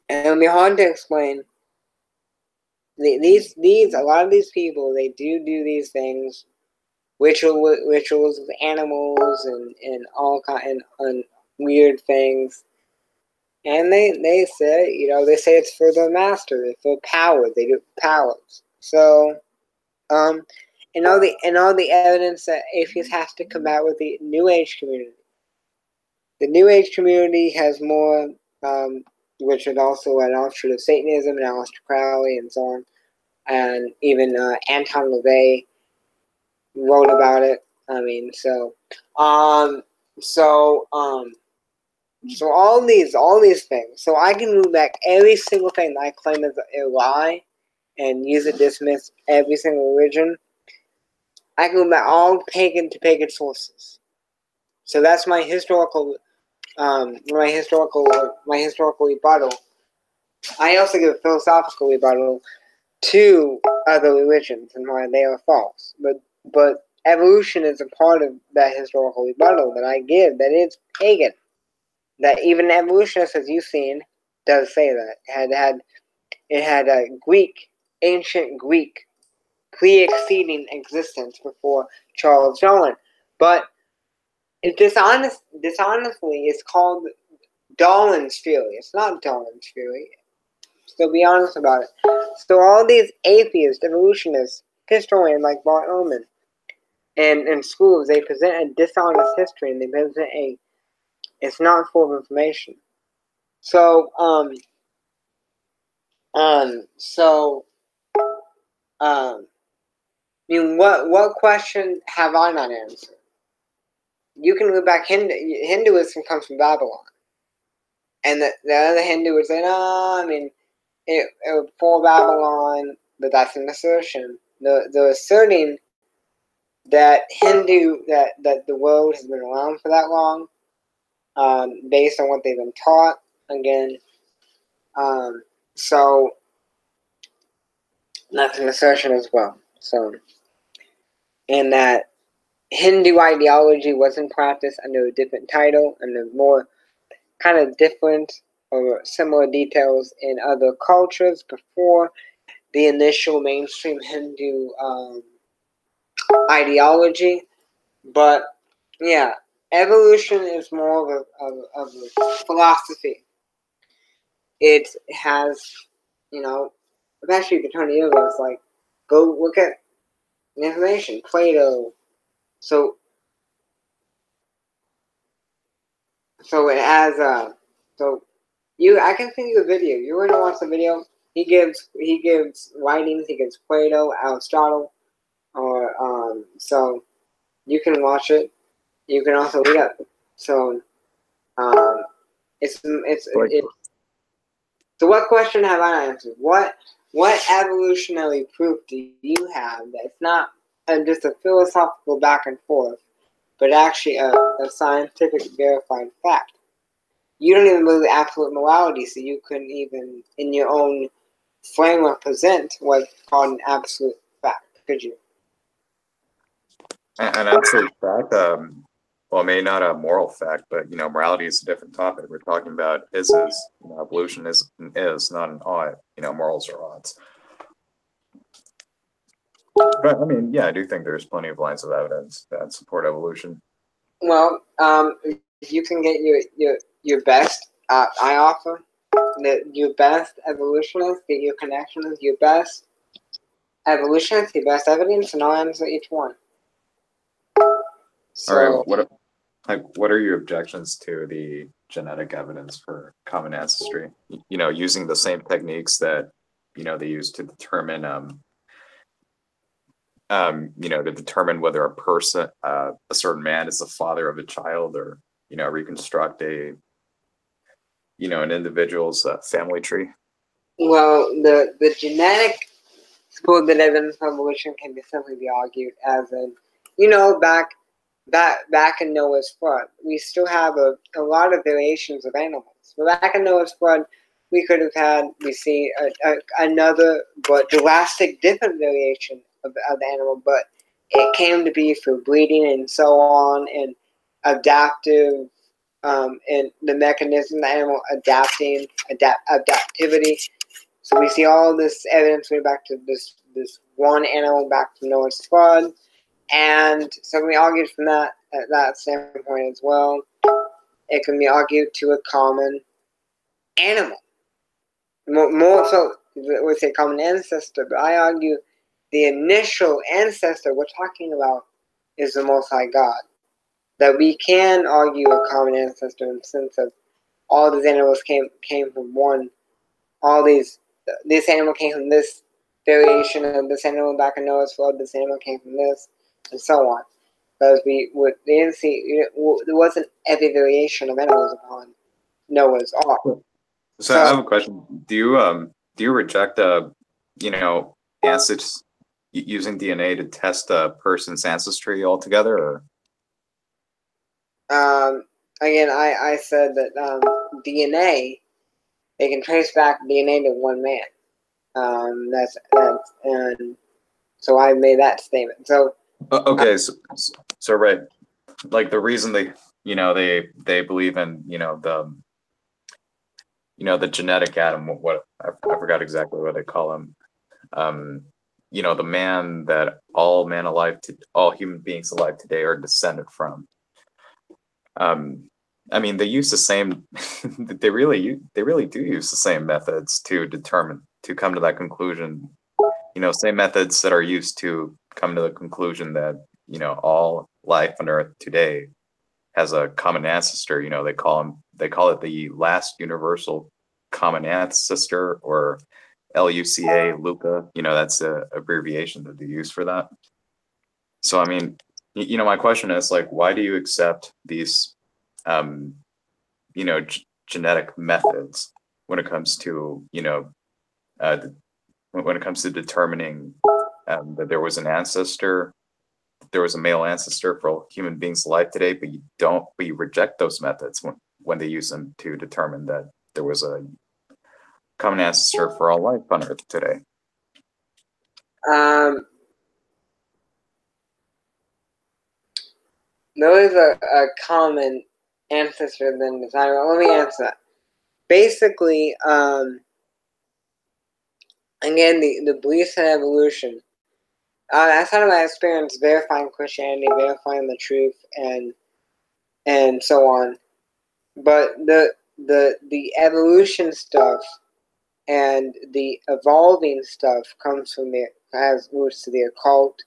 Speaker 1: it'll be hard to explain. A lot of these people, they do these things, rituals with animals and all kind and weird things, and they say it's for the master, it's for power. They do powers. So, and all the evidence that atheists have to combat with the New Age community. The New Age community has more, which is also an offshoot of Satanism and Aleister Crowley and so on, and even Anton LaVey wrote about it. I mean, so all these things. So I can move back every single thing that I claim is a lie, and use it to dismiss every single religion. I can move back all pagan to pagan sources. So that's my historical rebuttal. I also give a philosophical rebuttal to other religions and why they are false. But evolution is a part of that historical rebuttal that I give, that it's pagan. That even evolutionists, as you've seen, does say that. It had a ancient Greek pre-exceeding existence before Charles Darwin. But dishonestly, it's called Darwin's theory. It's not Darwin's theory. So be honest about it. So all these atheist evolutionists, historians like Bart Ehrman, and in schools, they present a dishonest history, and they present it's not full of information. So what question have I not answered? You can go back. Hinduism comes from Babylon. And the other Hindu would say, no, I mean, before Babylon, but that's an assertion. They're asserting that that the world has been around for that long, based on what they've been taught. Again, so that's an assertion as well. So, and that Hindu ideology wasn't practiced under a different title, and there's more kind of different or similar details in other cultures before the initial mainstream Hindu ideology. But yeah, evolution is more of a philosophy. It has, especially the turn of the universe, like, go look at the information, Plato. So it has I can send you a video. You want to watch the video? He gives writings. He gives Plato, Aristotle, or so you can watch it. You can also read up. So it's so what question have I answered? What evolutionary proof do you have that it's not just a philosophical back and forth, but actually a scientific verified fact? You don't even believe absolute morality, so you couldn't even, in your own framework, present what's called an absolute fact, could you?
Speaker 2: An absolute fact, well, maybe not a moral fact, but morality is a different topic. We're talking about is evolution is not an odd. Morals are odds. But I mean, yeah, I do think there's plenty of lines of evidence that support evolution.
Speaker 1: Well, if you can get your best, I offer that your best evolutionists, get your connections, your best evolutionists, your best evidence, and I'll answer each one.
Speaker 2: So, all right, what are your objections to the genetic evidence for common ancestry? Using the same techniques that they use to determine to determine whether a person, a certain man, is the father of a child, or reconstruct an individual's family tree.
Speaker 1: Well, the genetic supposed evidence for evolution can simply be argued as back in Noah's flood, we still have a lot of variations of animals. But back in Noah's flood, we see another but drastic different variation of the animal, but it came to be through breeding and so on, and adaptive, and the mechanism, the animal adapting, adaptivity. So we see all this evidence way back to this one animal back from Noah's flood. And so can be argued from that standpoint as well. It can be argued to a common animal. More so, we say common ancestor, but I argue the initial ancestor we're talking about is the Most High God. That we can argue a common ancestor in the sense of all these animals came from one. This animal came from this variation of this animal back in Noah's flood. This animal came from this, and so on. Because we didn't see, there wasn't every variation of animals upon Noah's Ark.
Speaker 2: So I have a question. Do you reject ancestors using DNA to test a person's ancestry altogether? Or?
Speaker 1: Again, I said that DNA, they can trace back DNA to one man. And so I made that statement. So
Speaker 2: okay, so right, like the reason they believe in the genetic Adam, what I forgot exactly what they call him. The man that all human beings alive today are descended from. I mean, they use the same. they really do use the same methods to come to that conclusion. Same methods that are used to come to the conclusion that all life on Earth today has a common ancestor. They call it the last universal common ancestor, or LUCA, Luca. That's a abbreviation that they use for that. So I mean, my question is, like, why do you accept these genetic methods when it comes to, when it comes to determining that there was an ancestor, there was a male ancestor for all human beings alive today, but you reject those methods when they use them to determine that there was a common ancestor for all life on Earth today.
Speaker 1: There is a common ancestor than designer. Let me answer that. Basically, again, the beliefs in evolution. Outside of my experience verifying Christianity, verifying the truth, and so on, but the evolution stuff and the evolving stuff has roots to the occult.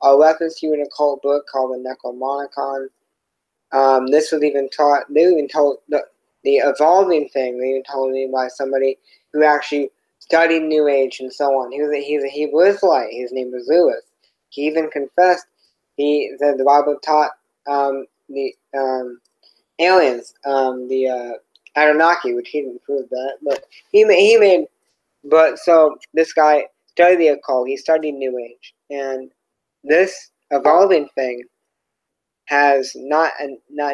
Speaker 1: I'll reference you in an occult book called the Necromonicon. This was even taught. They even told the evolving thing. They even told me by somebody who actually studied New Age and so on. He's a Hebrew Israelite. His name was Lewis. He even confessed. He said the Bible taught the aliens, the Anunnaki, which he didn't prove that, but he made. But so this guy studied the occult. He studied New Age, and this evolving thing has not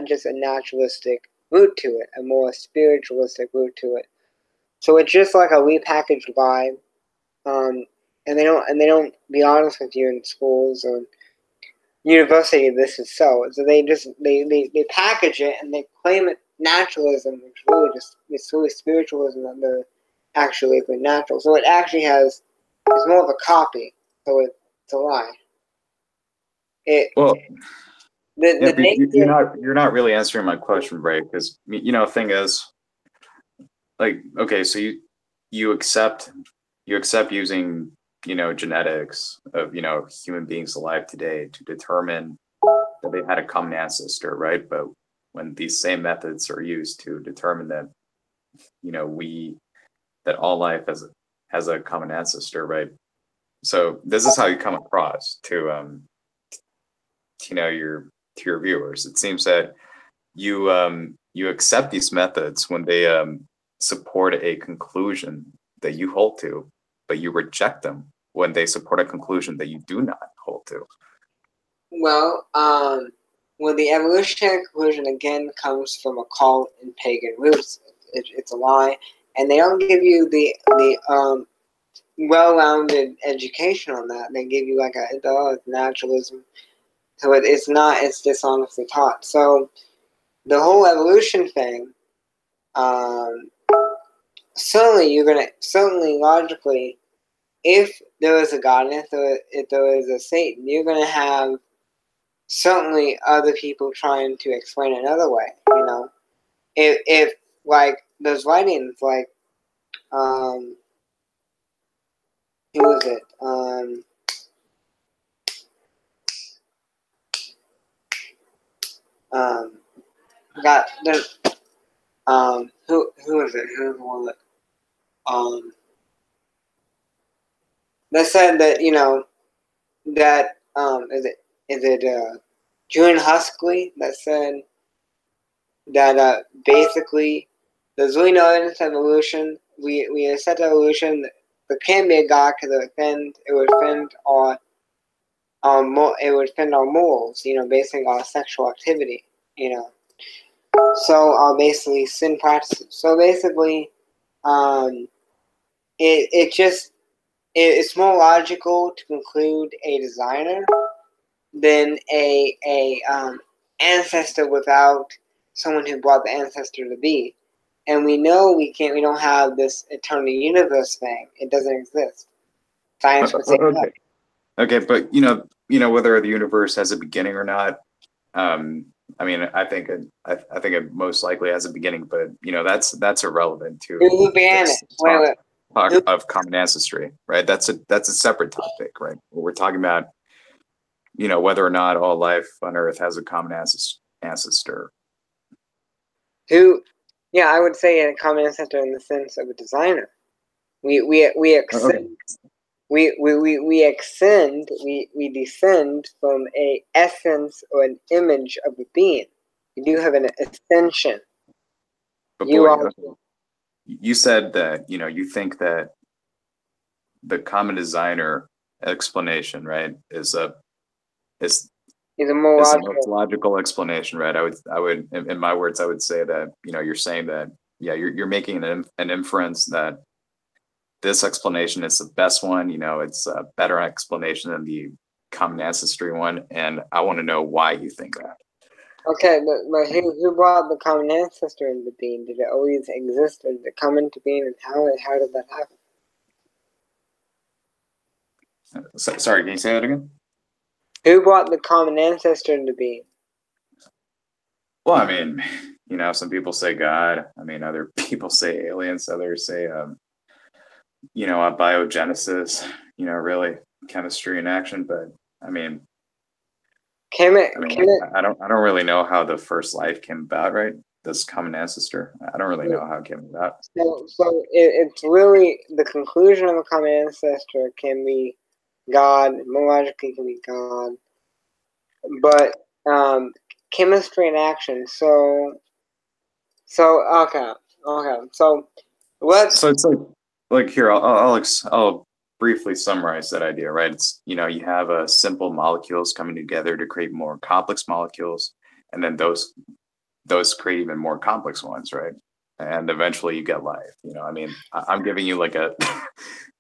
Speaker 1: just a naturalistic root to it, a more spiritualistic root to it. So it's just like a repackaged vibe, and they don't be honest with you in schools or university. This is so they package it and they claim it naturalism, which really it's really spiritualism that they're actually natural. So it actually it's more of a copy. So it's a lie.
Speaker 2: You're not really answering my question, right? Because the thing is, like, okay, so you accept using genetics of human beings alive today to determine that they had a common ancestor, right? But when these same methods are used to determine that that all life has a common ancestor, right? So this is how you come across to your viewers. It seems that you accept these methods when they support a conclusion that you hold to, but you reject them when they support a conclusion that you do not hold to.
Speaker 1: Well, the evolutionary conclusion again comes from occult and pagan roots. It's a lie, and they don't give you the well-rounded education on that. They give you like it's naturalism. So it's not. It's dishonestly taught. So the whole evolution thing. Certainly logically, if there is a God and if there is a Satan, you're gonna have certainly other people trying to explain it another way. If like those writings like who is it? Got there's who is it? Who's the one that said that that is it Julian Huxley that said that basically there's really no evidence of evolution. We accept evolution. There can't be a God because it would offend our morals. Basing on sexual activity. So basically sin practices. So basically, it's more logical to conclude a designer than a ancestor without someone who brought the ancestor to be. And we know we don't have this eternal universe thing. It doesn't exist. Science would say that.
Speaker 2: Okay, but whether the universe has a beginning or not. I think it most likely has a beginning, but that's irrelevant to talk of common ancestry, right? That's a separate topic, right? We're talking about whether or not all life on Earth has a common ancestor.
Speaker 1: I would say a common ancestor in the sense of a designer. We extend. We descend from a essence or an image of a being. We do have an ascension.
Speaker 2: But
Speaker 1: You
Speaker 2: boy,
Speaker 1: are.
Speaker 2: you said that, you think that the common designer explanation, right, is
Speaker 1: Is a more
Speaker 2: is the most
Speaker 1: logical.
Speaker 2: logical explanation, right? I would, in my words, I would say that, you're saying that, yeah, you're making an inference that this explanation is the best one. It's a better explanation than the common ancestry one, and I want to know why you think that.
Speaker 1: Okay, but who brought the common ancestor into being? Did it always exist, or did it come into being, and how did that happen?
Speaker 2: Sorry, can you say that again?
Speaker 1: Who brought the common ancestor into being?
Speaker 2: Well, I mean, some people say God. I mean, other people say aliens. Others say, biogenesis. Really chemistry in action. But I mean,
Speaker 1: Came it?
Speaker 2: I don't really know how the first life came about. Right, this common ancestor. I don't really know how it came about.
Speaker 1: So it's really the conclusion of a common ancestor can be God. More logically, can be God. But chemistry in action. So okay. So let's.
Speaker 2: So it's like here, I'll briefly summarize that idea, right? It's, you have a simple molecules coming together to create more complex molecules, and then those create even more complex ones, right? And eventually you get life. I mean, I'm giving you like a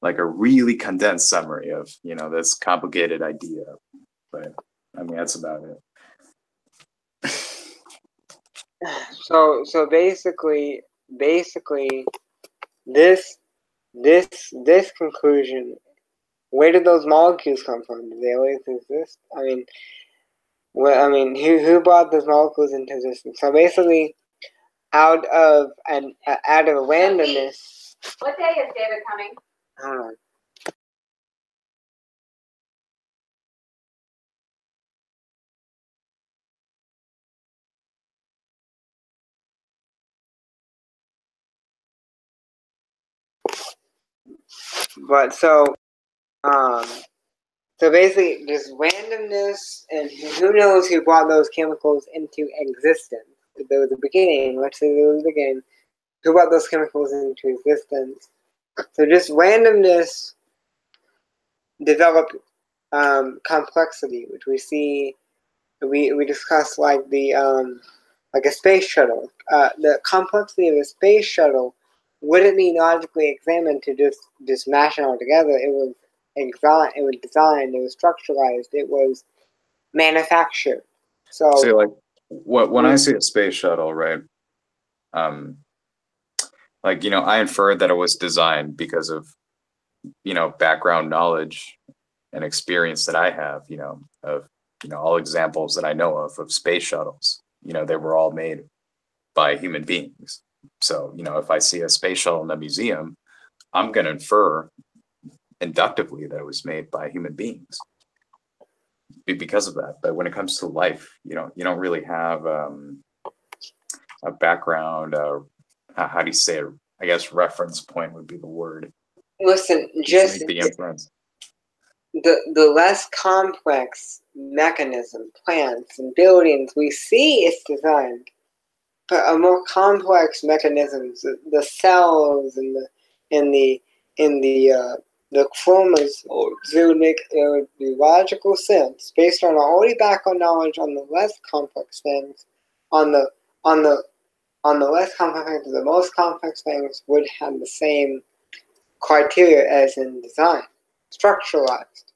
Speaker 2: like a really condensed summary of, this complicated idea, but I mean that's about it.
Speaker 1: So basically this conclusion. Where did those molecules come from? Did they always exist? Who brought those molecules into existence? So basically, out of randomness.
Speaker 3: What day is David coming?
Speaker 1: Hold on. But so basically, just randomness, and who knows who brought those chemicals into existence? If there was a beginning, let's say there was a beginning. Who brought those chemicals into existence? So just randomness developed complexity, which we see. We discussed like like a space shuttle. The complexity of a space shuttle wouldn't be logically examined to just mash it all together. It was designed, it was structuralized, it was manufactured. So
Speaker 2: See, like when I see a space shuttle, right? Like, I inferred that it was designed because of, background knowledge and experience that I have, of, all examples that I know of space shuttles. They were all made by human beings. So, if I see a space shuttle in a museum, I'm going to infer inductively that it was made by human beings because of that. But when it comes to life, you don't really have a background. How do you say it? I guess reference point would be the word.
Speaker 1: listen, just
Speaker 2: the inference.
Speaker 1: The less complex mechanism, plants and buildings we see it's designed, but a more complex mechanisms, the cells and the chromosomes, it would be logical sense based on already background knowledge on the less complex things, on the less complex things, the most complex things would have the same criteria as in design, structuralized.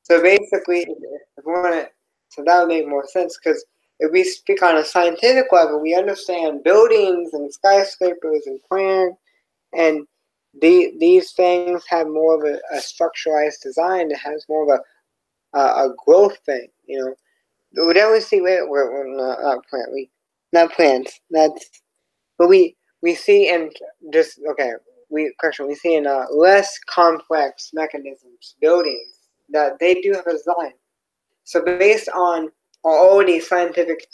Speaker 1: So basically, if we want to, so that would make more sense because if we speak on a scientific level, we understand buildings and skyscrapers and plants, and these things have more of a structuralized design. It has more of a growth thing, We don't see we're not plant. Not plants. But we see in just okay. We see in less complex mechanisms, buildings that they do have a design. So based on already scientific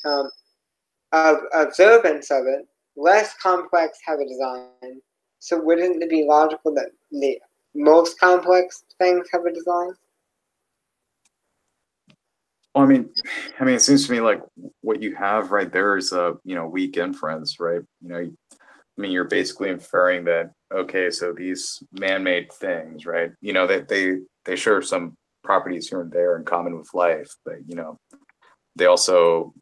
Speaker 1: observance of it, less complex have a design. So wouldn't it be logical that the most complex things have a design?
Speaker 2: Well, I mean, it seems to me like what you have right there is a weak inference, right? I mean, you're basically inferring that, okay, so these man-made things, right? They share some properties here and there in common with life, but they also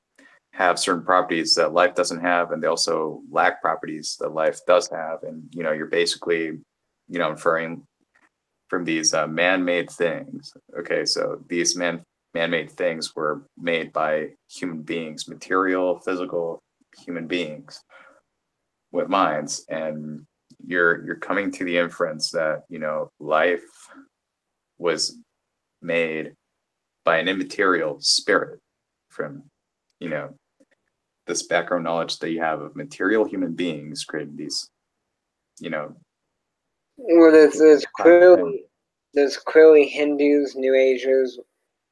Speaker 2: have certain properties that life doesn't have, and they also lack properties that life does have. And you're basically, inferring from these man-made things. Okay, so these man-made things were made by human beings, material, physical human beings with minds, and you're coming to the inference that life was made by an immaterial spirit from you know this background knowledge that you have of material human beings created these you know
Speaker 1: Well,
Speaker 2: things.
Speaker 1: there's clearly Hindus, New Agers,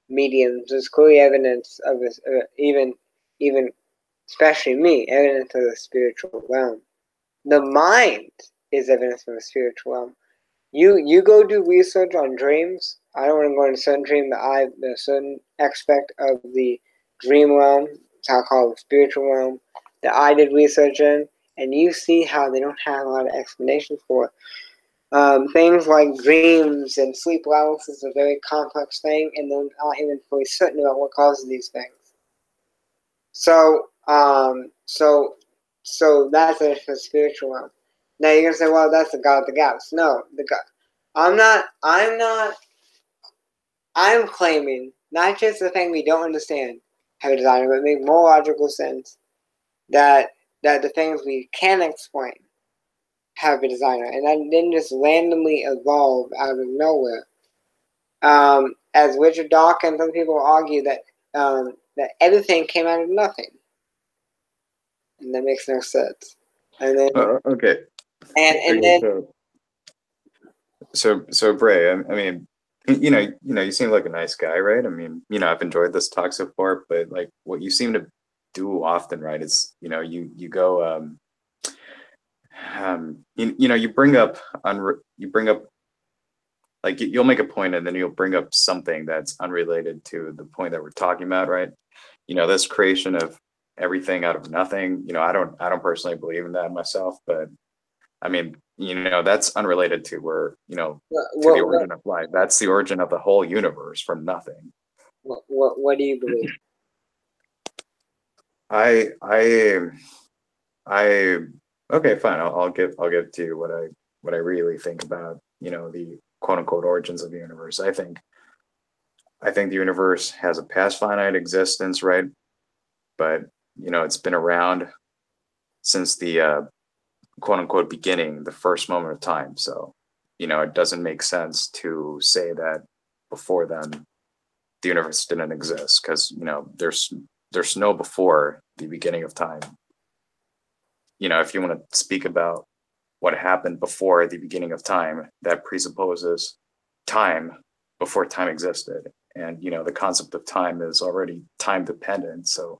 Speaker 1: mediums. There's clearly evidence of this, even especially me, evidence of the spiritual realm. The mind is evidence of the spiritual realm. You go do research on dreams. I don't want to go into certain dream, but there's a certain aspect of the dream realm, it's how called the spiritual realm, that I did research in, and you see how they don't have a lot of explanations for. Things like dreams and sleep paralysis is a very complex thing, and they're not even fully certain about what causes these things. So, so that's the spiritual realm. Now you're gonna say, well, that's the God of the gaps. No, the God. I'm claiming not just the thing we don't understand have a designer, but make more logical sense that the things we can explain have a designer, and that didn't just randomly evolve out of nowhere. As Richard Dawkins, some people argue that that everything came out of nothing, and that makes no sense. And then
Speaker 2: Okay.
Speaker 1: and
Speaker 2: Okay,
Speaker 1: then
Speaker 2: so Bray, I mean, you seem like a nice guy, right? I mean, I've enjoyed this talk so far, but like what you seem to do often, right, is you go you bring up like you'll make a point and then you'll bring up something that's unrelated to the point that we're talking about, right? This creation of everything out of nothing, I don't personally believe in that myself, but I mean, that's unrelated to to the origin of life. That's the origin of the whole universe from nothing.
Speaker 1: what do you believe?
Speaker 2: I okay, fine. I'll give to you what I really think about, the quote unquote origins of the universe. I think the universe has a past finite existence, right? But it's been around since the quote unquote beginning, the first moment of time. So, it doesn't make sense to say that before then the universe didn't exist, because there's no before the beginning of time. If you want to speak about what happened before the beginning of time, that presupposes time before time existed. And the concept of time is already time dependent. So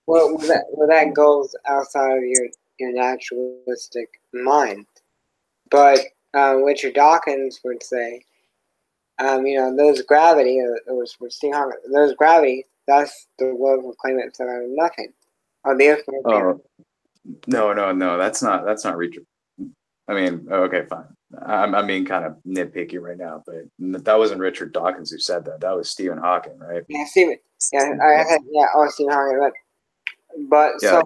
Speaker 1: That goes outside of your naturalistic mind. But Richard Dawkins would say, there's gravity, or Steve Hawking, there's gravity, that's the world will claim it's out of nothing. On the earth.
Speaker 2: No, that's not Richard. I mean, okay, fine. I'm being kind of nitpicky right now, but that wasn't Richard Dawkins who said that. That was Stephen Hawking, right?
Speaker 1: Yeah, Stephen. Stephen Hawking. But
Speaker 2: Yeah.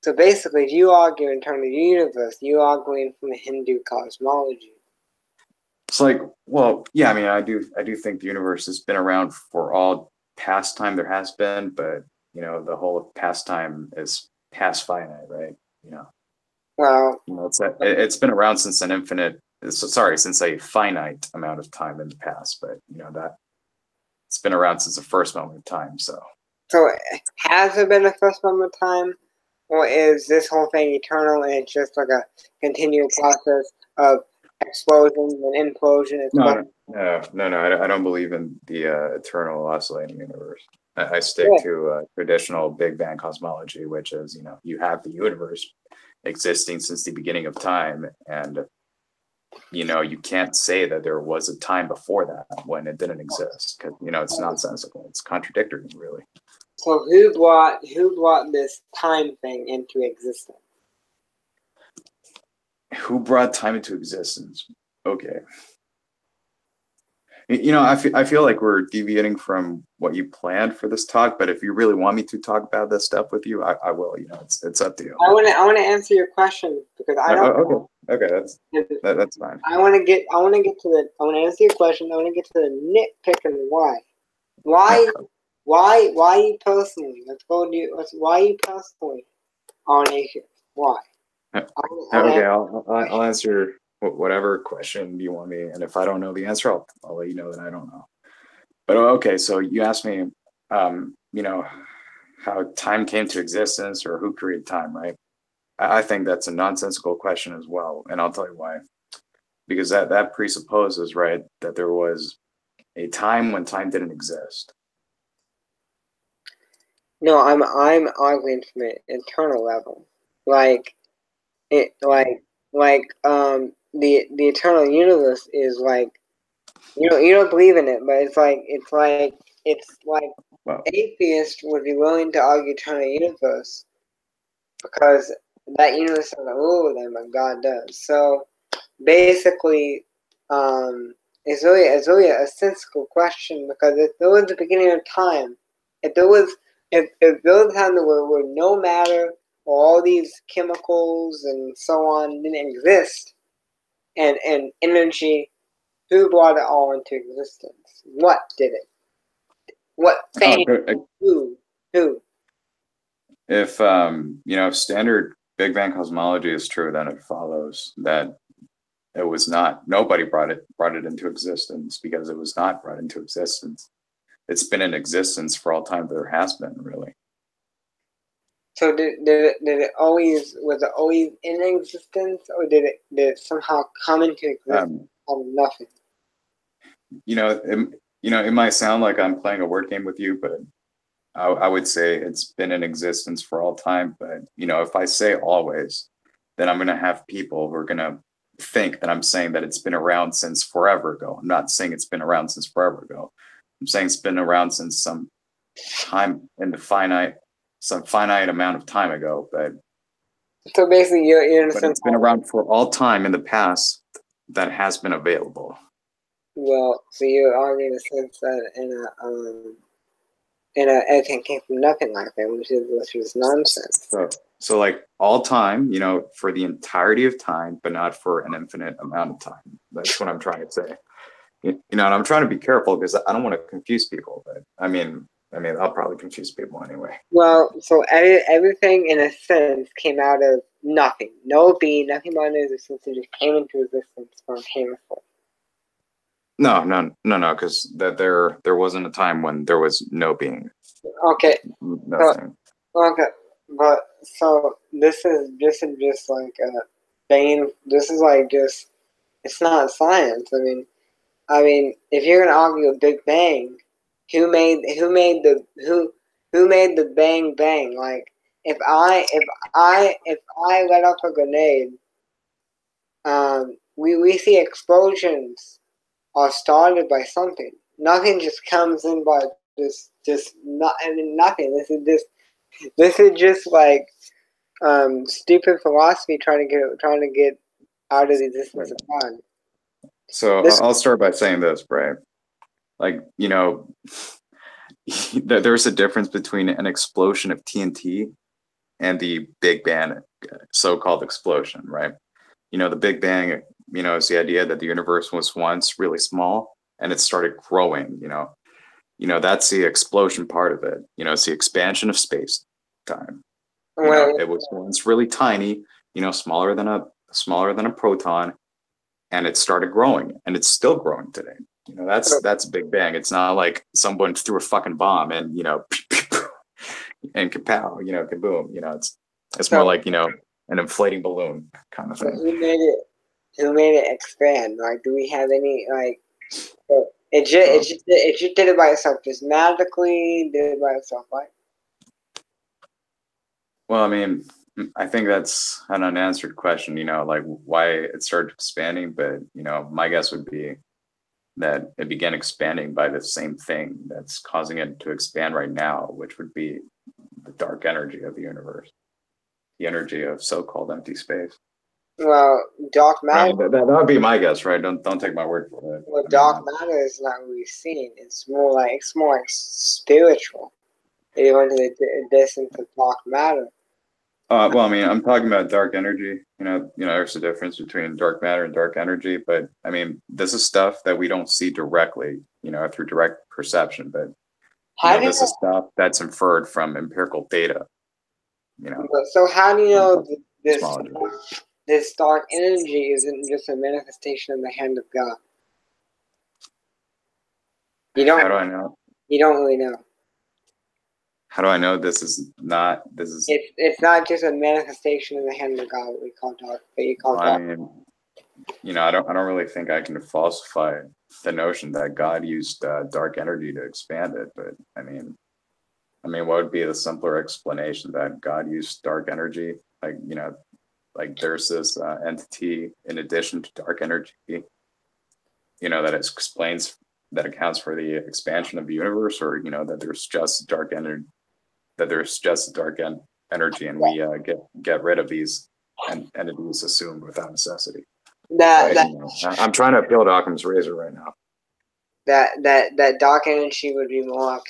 Speaker 1: So basically, if you argue in terms of the universe, you are arguing from a Hindu cosmology.
Speaker 2: It's like, well, yeah, I mean, I do think the universe has been around for all past time there has been, but the whole of past time is past finite, right?
Speaker 1: Well,
Speaker 2: it's been around since since a finite amount of time in the past, but that it's been around since the first moment of time. So
Speaker 1: has there been a first moment of time, or is this whole thing eternal and it's just like a continual process of explosions and implosion?
Speaker 2: No, I don't believe in the eternal oscillating universe. I stick to traditional Big Bang cosmology, which is you have the universe existing since the beginning of time, and you can't say that there was a time before that when it didn't exist, because it's nonsensical, it's contradictory, really.
Speaker 1: So who brought this time thing into existence?
Speaker 2: Who brought time into existence? Okay. I feel like we're deviating from what you planned for this talk, but if you really want me to talk about this stuff with you, I will. It's up to you.
Speaker 1: I want to answer your question because I don't.
Speaker 2: Okay, that's fine.
Speaker 1: I want to answer your question. I want to get to the nitpick and why. Why you personally? Why you personally are an atheist? Why?
Speaker 2: Okay, I'll answer whatever question you want me, and if I don't know the answer, I'll let you know that I don't know. But okay, so you asked me, how time came to existence or who created time, right? I think that's a nonsensical question as well, and I'll tell you why. Because that presupposes, right, that there was a time when time didn't exist.
Speaker 1: No, I'm arguing from an internal level, the eternal universe is like you don't believe in it, but it's like
Speaker 2: Well,
Speaker 1: atheists would be willing to argue eternal universe because that universe doesn't rule them, but God does. So basically, it's really a sensical question because if there was the beginning of time, if there was a time where no matter or all these chemicals and so on didn't exist, and energy, who brought it all into existence? What did it? What thing? Who?
Speaker 2: If if standard Big Bang cosmology is true, then it follows that it was not, nobody brought it into existence because it was not brought into existence. It's been in existence for all time there has been, really.
Speaker 1: So did it always, was it always in existence, or did it somehow come into existence from nothing?
Speaker 2: It might sound like I'm playing a word game with you, but I would say it's been in existence for all time. But if I say always, then I'm going to have people who are going to think that I'm saying that it's been around since forever ago. I'm not saying it's been around since forever ago. I'm saying it's been around since some time in the finite amount of time ago. But
Speaker 1: so basically, you're
Speaker 2: but it's been around for all time in the past that has been available.
Speaker 1: Well, so you're arguing in the sense that everything came from nothing like that, which is nonsense.
Speaker 2: So like all time, for the entirety of time, but not for an infinite amount of time. That's what I'm trying to say. And I'm trying to be careful because I don't want to confuse people. But I mean, I'll probably confuse people anyway.
Speaker 1: Well, so everything in a sense came out of nothing. No being, nothing but existence. It just came into existence spontaneously.
Speaker 2: No, because there wasn't a time when there was no being.
Speaker 1: Okay.
Speaker 2: Nothing.
Speaker 1: Okay, but so this is just like a bane. This is like just, it's not science. I mean, if you're gonna argue a Big Bang, who made the bang bang? Like if I let off a grenade, we see explosions are started by something. Nothing just comes in by just not. Nothing. This is just like stupid philosophy trying to get out of the existence of God.
Speaker 2: So I'll start by saying this, Bray. Like, there's a difference between an explosion of TNT and the Big Bang so-called explosion, right? The Big Bang, is the idea that the universe was once really small and it started growing, that's the explosion part of it. It's the expansion of space time. It was once really tiny, smaller than a proton, and it started growing, and it's still growing today. That's Big Bang. It's not like someone threw a fucking bomb and and kapow, kaboom. It's more like an inflating balloon kind of thing.
Speaker 1: Who made it expand? Like, do we have any like? It just did it by itself, just magically did it by itself, right?
Speaker 2: Well, I think that's an unanswered question, like why it started expanding, but my guess would be that it began expanding by the same thing that's causing it to expand right now, which would be the dark energy of the universe, the energy of so-called empty space.
Speaker 1: Well, dark
Speaker 2: I
Speaker 1: matter.
Speaker 2: mean, that would be my guess, right? Don't take my word for it.
Speaker 1: Well,
Speaker 2: I mean,
Speaker 1: dark matter is not really seen. It's more like spiritual. You go into the distance of dark matter.
Speaker 2: well, I mean, I'm talking about dark energy. There's a difference between dark matter and dark energy, but I mean, this is stuff that we don't see directly, through direct perception, but
Speaker 1: How do you
Speaker 2: this is stuff that's inferred from empirical data.
Speaker 1: So how do you know this
Speaker 2: Cosmology.
Speaker 1: this dark energy isn't just a manifestation of the hand of God?
Speaker 2: How do I know?
Speaker 1: You don't really know.
Speaker 2: How do I know this is not? This is.
Speaker 1: It's not just a manifestation of the hand of God. What we call dark. That you call dark.
Speaker 2: I mean, I don't really think I can falsify the notion that God used dark energy to expand it. But I mean, what would be the simpler explanation that God used dark energy? Like there's this entity in addition to dark energy, that accounts for the expansion of the universe, or that there's just dark energy, energy, and we get rid of these entities assumed without necessity. I'm trying to appeal to Occam's razor right now.
Speaker 1: That dark energy would be more like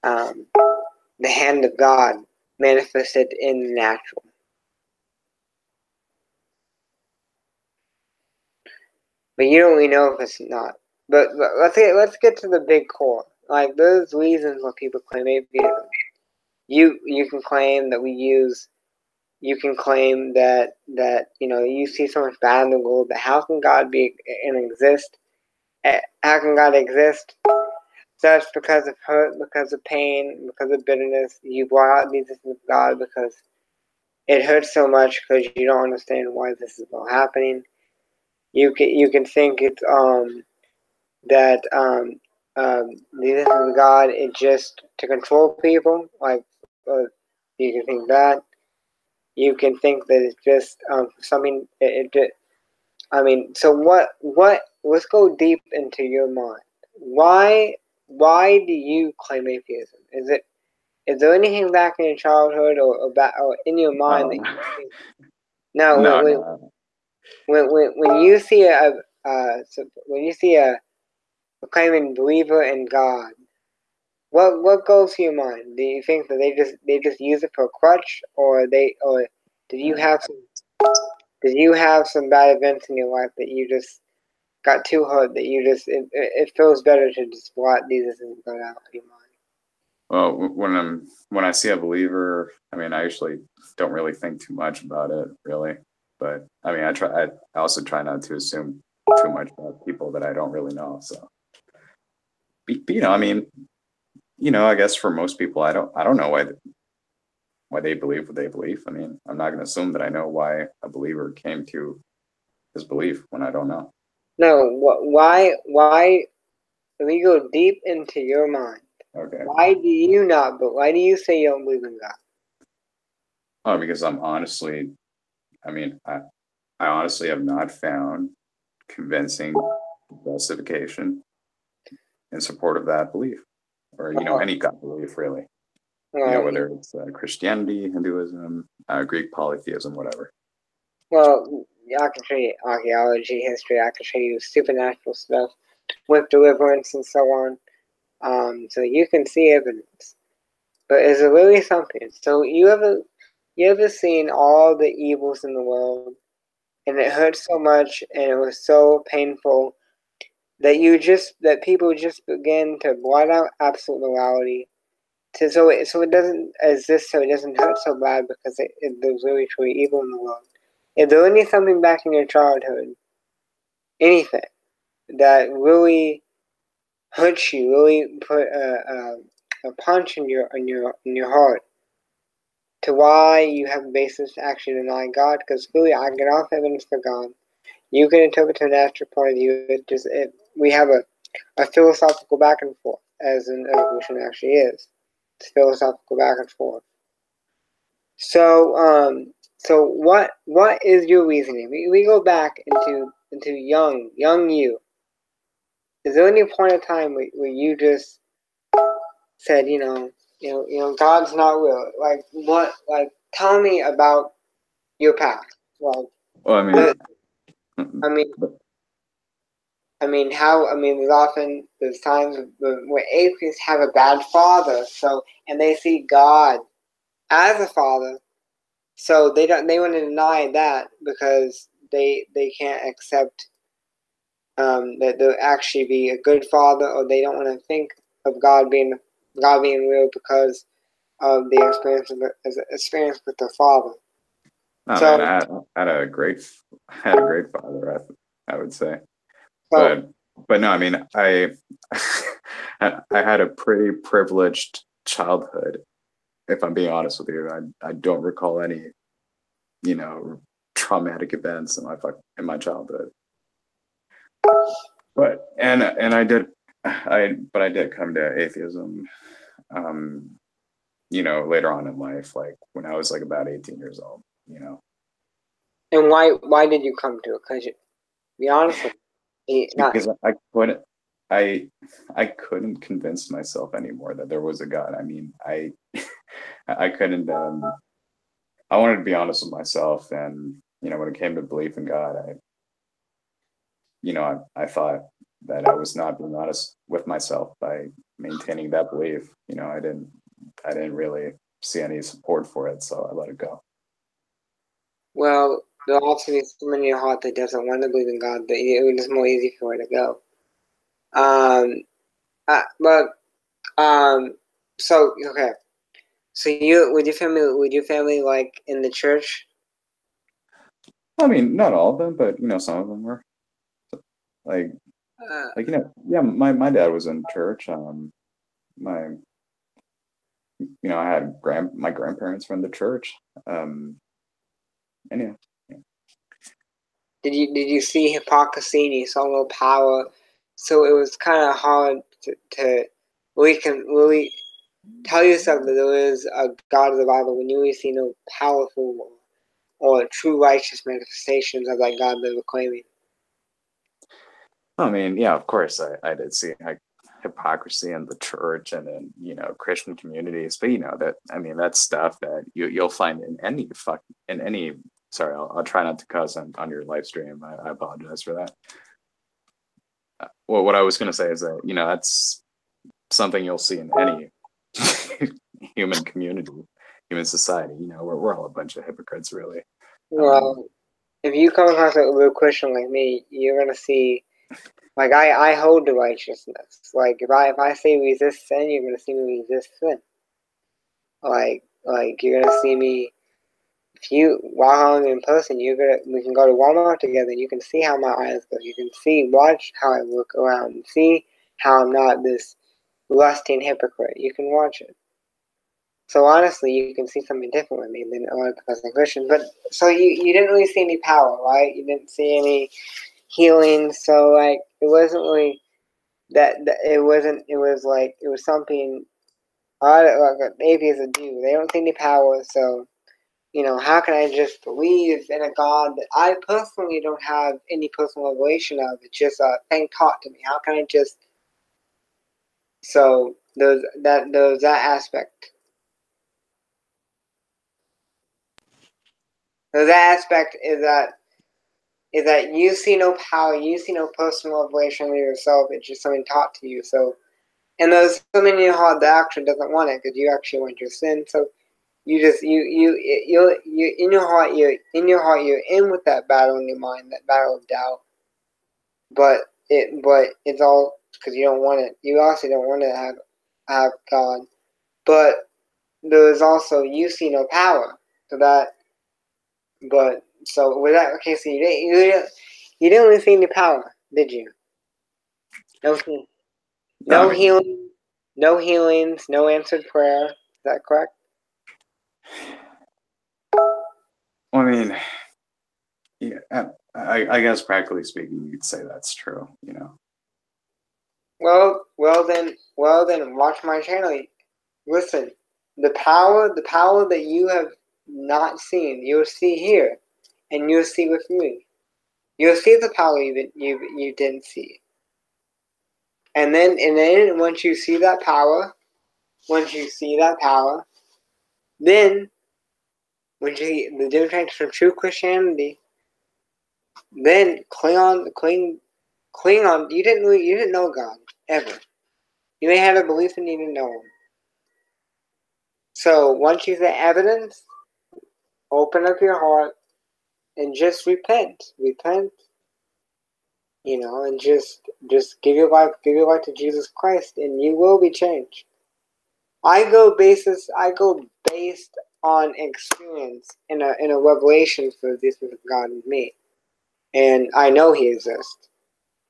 Speaker 1: the hand of God manifested in the natural. But you don't really know if it's not. But let's get to the big core. Like those reasons why people claim atheism. You can claim that we use. You can claim that you see so much bad in the world. But how can God be and exist? How can God exist? That's because of hurt, because of pain, because of bitterness. You brought out the existence of God because it hurts so much because you don't understand why this is all happening. You can think it's that the existence of God is just to control people. You can think that. You can think that it's just something. So what? Let's go deep into your mind. Why do you claim atheism? Is there anything back in your childhood or in your mind that you think? No. When you see a claiming believer in God, what goes through your mind? Do you think that they just use it for a crutch, or did you have some bad events in your life that you just got too hard that you just it feels better to just blot these and go out of your mind?
Speaker 2: Well, when I see a believer, I mean, I usually don't really think too much about it, really. But I mean, I also try not to assume too much about people that I don't really know. So, I mean, I guess for most people, I don't know why they believe what they believe. I mean, I'm not going to assume that I know why a believer came to his belief when I don't know.
Speaker 1: No, why? We go deep into your mind.
Speaker 2: Okay.
Speaker 1: Why do you say you don't believe in God?
Speaker 2: Oh, because I honestly have not found convincing justification in support of that belief, or any God belief, really. Whether it's Christianity, Hinduism, Greek polytheism, whatever.
Speaker 1: Well, I can show you archaeology, history. I can show you supernatural stuff with deliverance and so on. So you can see evidence. But is it really something? So you ever seen all the evils in the world, and it hurt so much, and it was so painful that people just begin to blot out absolute morality, so it doesn't exist, so it doesn't hurt so bad because there's really truly evil in the world. Is there any something back in your childhood, anything that really hurts you, really put a punch in your heart, to why you have a basis to actually deny God? Because really, I get off evidence for God. You can interpret to a natural point of view. We have a philosophical back and forth, as an evolution actually is. It's philosophical back and forth. So what is your reasoning? We go back into young you. is there any point in time where you just said, God's not real? Like what? Like tell me about your past. Like,
Speaker 2: Well,
Speaker 1: I mean, there's times where atheists have a bad father, and they see God as a father, so they want to deny that because they can't accept that there'll actually be a good father, or they don't want to think of God being real because of the experience with their father.
Speaker 2: I mean, I had a great father, I would say, but no, I mean, I had a pretty privileged childhood. If I'm being honest with you, I don't recall any, traumatic events in my childhood. But I did come to atheism, later on in life, like when I was like about 18 years old,
Speaker 1: And why did you come to it? Because be honest with me,
Speaker 2: because I couldn't convince myself anymore that there was a God. I mean, I couldn't. I wanted to be honest with myself, and when it came to belief in God, I thought that I was not being honest with myself by maintaining that belief. I didn't really see any support for it, so I let it go.
Speaker 1: Well, there'll also be someone in your heart that doesn't want to believe in God, but it was more easy for it to go. So okay. So with your family like in the church?
Speaker 2: I mean, not all of them, but some of them were. Like yeah, my dad was in church. I had my grandparents were in the church. And yeah.
Speaker 1: Did you see hypocrisy and you saw no power? So it was kind of hard to really tell yourself that there is a God of the Bible when you really see no powerful or true righteous manifestations of that God that we're claiming.
Speaker 2: I mean, yeah, of course, I did see hypocrisy in the church and in Christian communities, but that's stuff that you'll find in any. Sorry, I'll try not to cuss on your live stream. I apologize for that. Well, what I was going to say is that that's something you'll see in any human community, human society. We're all a bunch of hypocrites, really.
Speaker 1: Well, if you come across a real Christian like me, you're gonna see. Like I hold the righteousness. Like if I say resist sin, you're gonna see me resist sin. Like you're gonna see me. While I'm in person, we can go to Walmart together. You can see how my eyes go. You can watch how I look around and see how I'm not this lusting hypocrite. You can watch it. So honestly, you can see something different with me than a lot of the Christians. But so you didn't really see any power, right? You didn't see any healing. So like it wasn't really that it wasn't. It was like it was something. A lot of like atheists do. They don't see any power. So how can I just believe in a God that I personally don't have any personal revelation of? It's just a thing taught to me. How can I just? So there's that aspect. So that aspect is that you see no power, you see no personal revelation of yourself. It's just something taught to you. So, and there's something in your heart that actually doesn't want it because you actually want your sin. So, you in your heart you're in with that battle in your mind, that battle of doubt. But it's all because you don't want it. You also don't want to have God. But there's also you see no power. So that. But so with that, okay, so you didn't really see any power, did you? No healing, no healings, no answered prayer. Is that correct?
Speaker 2: Well, I mean, yeah, I guess practically speaking, you could say that's true.
Speaker 1: Well then, watch my channel. Listen, the power that you have not seen, you'll see here, and you'll see with me. You'll see the power you didn't see. And then once you see that power, then when you see the difference from true Christianity, then cling on. You didn't know God ever. You may have a belief and you didn't know Him. So once you get evidence, open up your heart and just repent. Repent, and just give your life to Jesus Christ, and you will be changed. I go based on experience in a revelation for this of God in me, and I know He exists.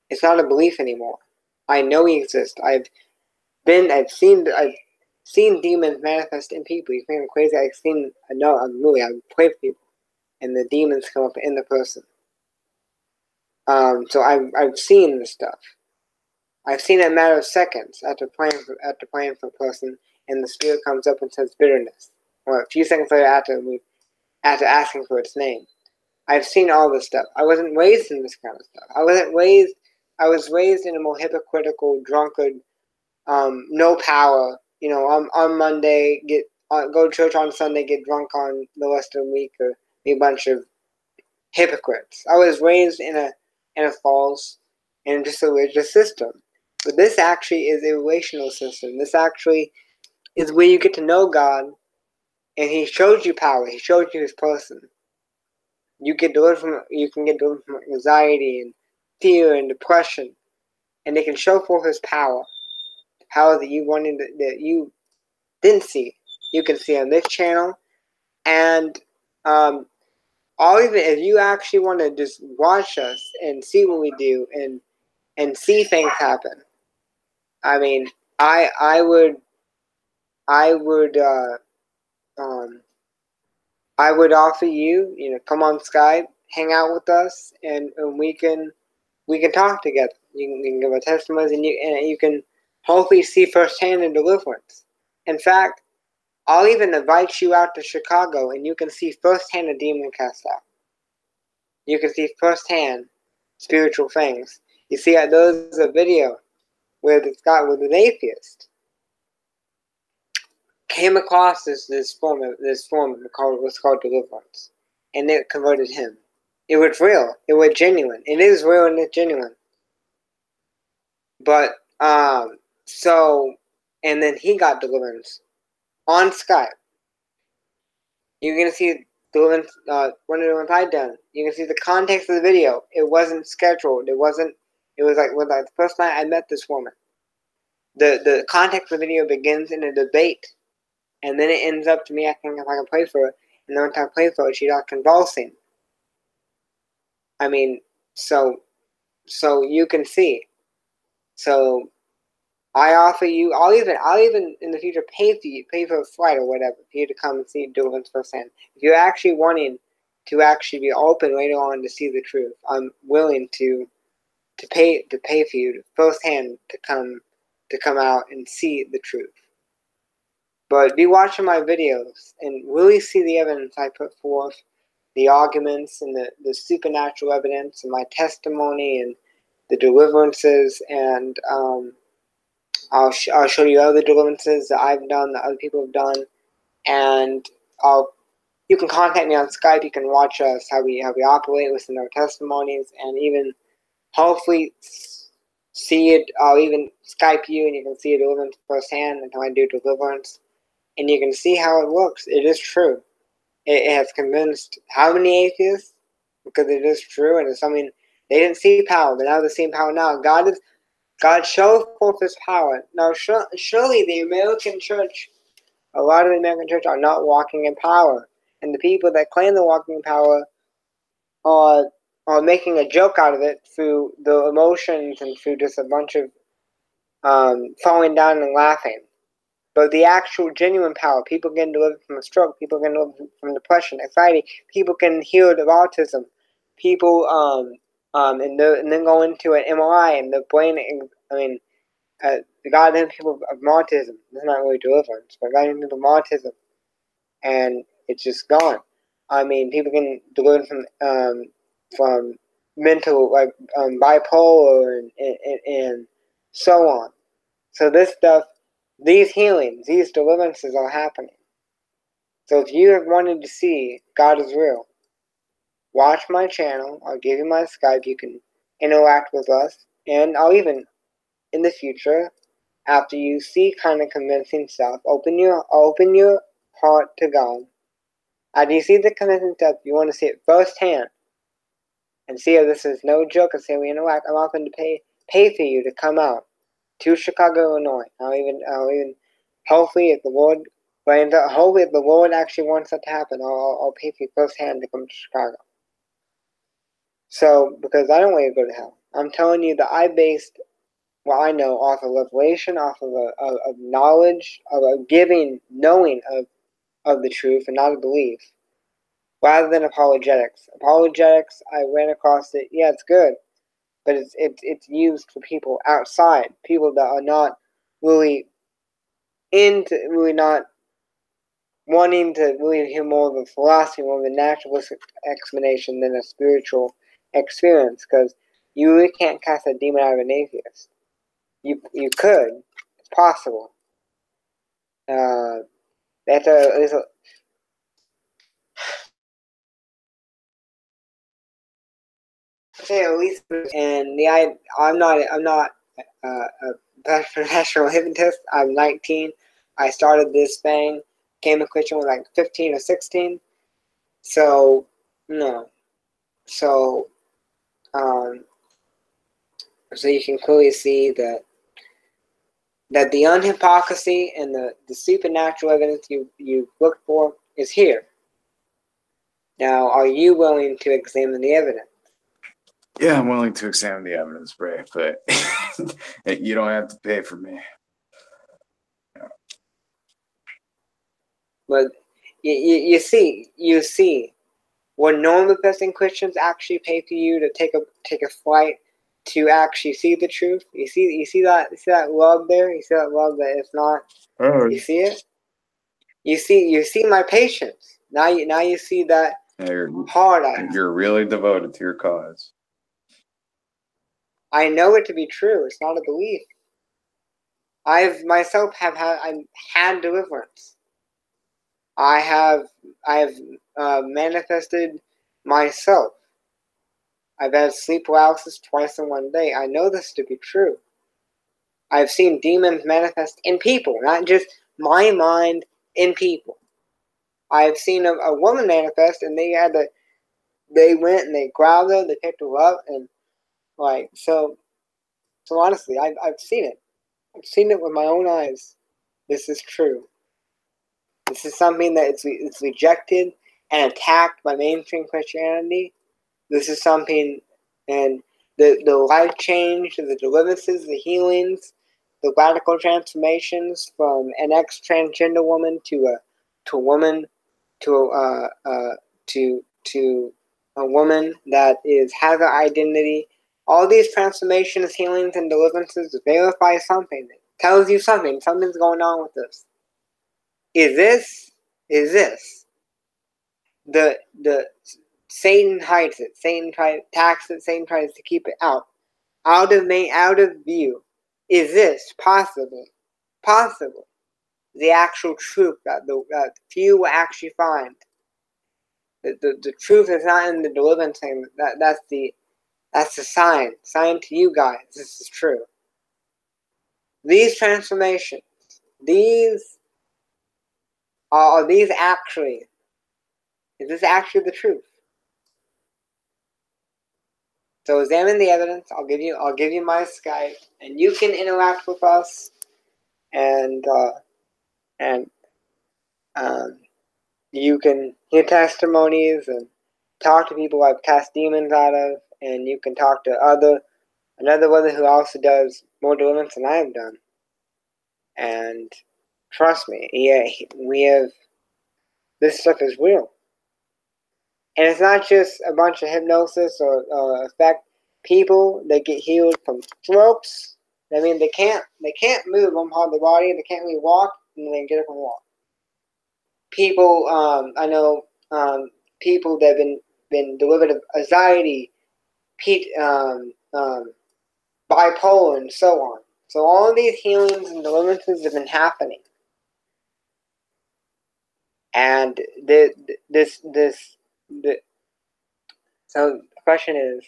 Speaker 1: It's not a belief anymore. I know He exists. I've seen demons manifest in people. You think I'm crazy? I've prayed for people, and the demons come up in the person. So I've seen this stuff. I've seen it in a matter of seconds after praying for a person, and the spirit comes up and says bitterness, or a few seconds later after asking for its name. I've seen all this stuff. I wasn't raised in this kind of stuff. I was raised in a more hypocritical, drunkard, no power. On Monday, go to church on Sunday, get drunk on the rest of the week, or be a bunch of hypocrites. I was raised in a false and just a religious system. But this actually is a relational system. This actually is where you get to know God, and He shows you power. He shows you His person. You can get delivered from anxiety and fear and depression, and it can show forth His power. Power that you didn't see. You can see on this channel, and or even if you actually want to just watch us and see what we do and see things happen. I mean, I would offer you, come on Skype, hang out with us, and we can talk together. You can give a testimony, and you can hopefully see firsthand the deliverance. In fact, I'll even invite you out to Chicago, and you can see firsthand a demon cast out. You can see firsthand spiritual things. You see, there's a video where an atheist came across this form was called deliverance, and it converted him. It was real. It was genuine. It is real and it's genuine. But and then he got deliverance on Skype. You're gonna see deliverance. One of the ones I done. You can see the context of the video. It wasn't scheduled. It was like the first night I met this woman. The context of the video begins in a debate. And then it ends up to me asking if I can pray for her. And then when I pray for her, she got convulsing. I mean, so you can see. So I offer you. I'll even in the future pay for a flight or whatever for you to come and see deliverance firsthand. If you're actually wanting to actually be open later on to see the truth, I'm willing to pay for you to firsthand to come out and see the truth. But be watching my videos and really see the evidence I put forth, the arguments and the supernatural evidence and my testimony and the deliverances, and I'll show you other deliverances that I've done, that other people have done, and you can contact me on Skype. You can watch us how we operate, listen to our testimonies, and even hopefully see it. I'll even Skype you, and you can see a deliverance firsthand until I do deliverance. And you can see how it works. It is true. It has convinced how many atheists? Because it is true, and it's something they didn't see power, but now they're seeing power now. God shows forth His power. Now, surely the American church, a lot of the American church are not walking in power, and the people that claim they're walking in power are making a joke out of it through the emotions and through just a bunch of falling down and laughing. But the actual genuine power, people getting delivered from a stroke, people getting delivered from depression, anxiety, people getting healed of autism, people and then go into an MRI and the brain. I mean, God in people of autism. It's not really deliverance, but God in people of autism, and it's just gone. I mean, people getting delivered from mental, like bipolar and so on. So this stuff, these healings, these deliverances are happening. So if you have wanted to see God is real, watch my channel. I'll give you my Skype. You can interact with us. And I'll even, in the future, after you see kind of convincing stuff, open your heart to God. After you see the convincing stuff, you want to see it firsthand and see if this is no joke and say we interact. I'm offering to pay for you to come out to Chicago, Illinois. I'll even hopefully if the Lord actually wants that to happen, I'll pay for you firsthand to come to Chicago. So, because I don't want you to go to hell. I'm telling you that I based what I know off of revelation, off of knowledge, of a knowing of the truth and not a belief, rather than apologetics. Apologetics, I ran across it. Yeah, it's good, but it's used for people outside, people that are not really not wanting to really hear more of a philosophy, more of a naturalistic explanation than a spiritual experience, because you really can't cast a demon out of an atheist. You could. It's possible. That's a say at least, and I'm not a professional hypnotist. I'm 19. I started this thing, came a Christian when like 15 or 16. So no, so so you can clearly see that the unhypocrisy and the supernatural evidence you look for is here. Now, are you willing to examine the evidence?
Speaker 2: Yeah, I'm willing to examine the evidence, Bray, but you don't have to pay for me.
Speaker 1: But you see, when non-professing Christians actually pay for you to take a flight to actually see the truth, you see that love there. You see that love that it's not.
Speaker 2: Oh.
Speaker 1: You see it. You see my patience. Now you see that hard I am.
Speaker 2: You're really devoted to your cause.
Speaker 1: I know it to be true. It's not a belief. I've had deliverance. I have manifested myself. I've had sleep paralysis twice in one day. I know this to be true. I've seen demons manifest in people, not just my mind, in people. I've seen a woman manifest, and they went and they grabbed her, they picked her up, and like so honestly, I've seen it. I've seen it with my own eyes. This is true. This is something that it's rejected and attacked by mainstream Christianity. This is something, and the life change, the deliverances, the healings, the radical transformations from an ex-transgender woman to a woman to a woman that has an identity. All these transformations, healings, and deliverances verify something. It tells you something. Something's going on with this. Is this the Satan hides it. Satan attacks it. Satan tries to keep it out of view. Is this possibly the actual truth that few will actually find? The truth is not in the deliverance thing. That's the sign to you guys. This is true. These transformations, are these actually? Is this actually the truth? So examine the evidence. I'll give you my Skype, and you can interact with us, and you can hear testimonies and talk to people I've cast demons out of, and you can talk to another brother who also does more deliverance than I have done. And trust me, this stuff is real. And it's not just a bunch of hypnosis or effect. People that get healed from strokes. I mean, they can't move one part of the body. They can't really walk, and then they get up and walk. People, I know people that have been delivered of anxiety, bipolar, and so on. So all of these healings and deliverances have been happening. And so the question is,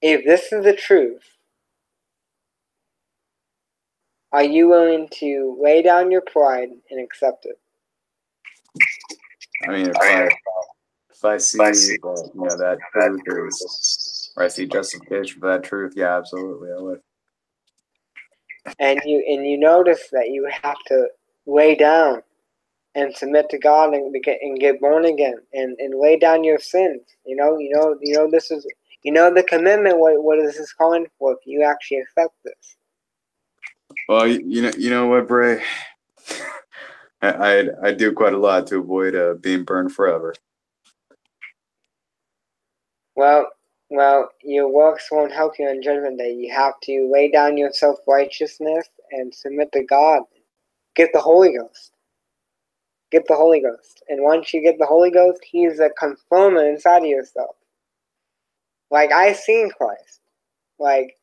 Speaker 1: if this is the truth, are you willing to lay down your pride and accept it?
Speaker 2: I mean, if I see that truth is, or I see justification for that truth, yeah, absolutely, I would.
Speaker 1: And you notice that you have to lay down and submit to God and get born again and lay down your sins. This is the commitment. What is this calling for? If you actually accept this.
Speaker 2: Well, you know what, Bray, I do quite a lot to avoid being burned forever.
Speaker 1: Well, your works won't help you on Judgment Day. You have to lay down your self-righteousness and submit to God. Get the Holy Ghost. Get the Holy Ghost. And once you get the Holy Ghost, He's a confirmer inside of yourself. Like, I seen Christ. Like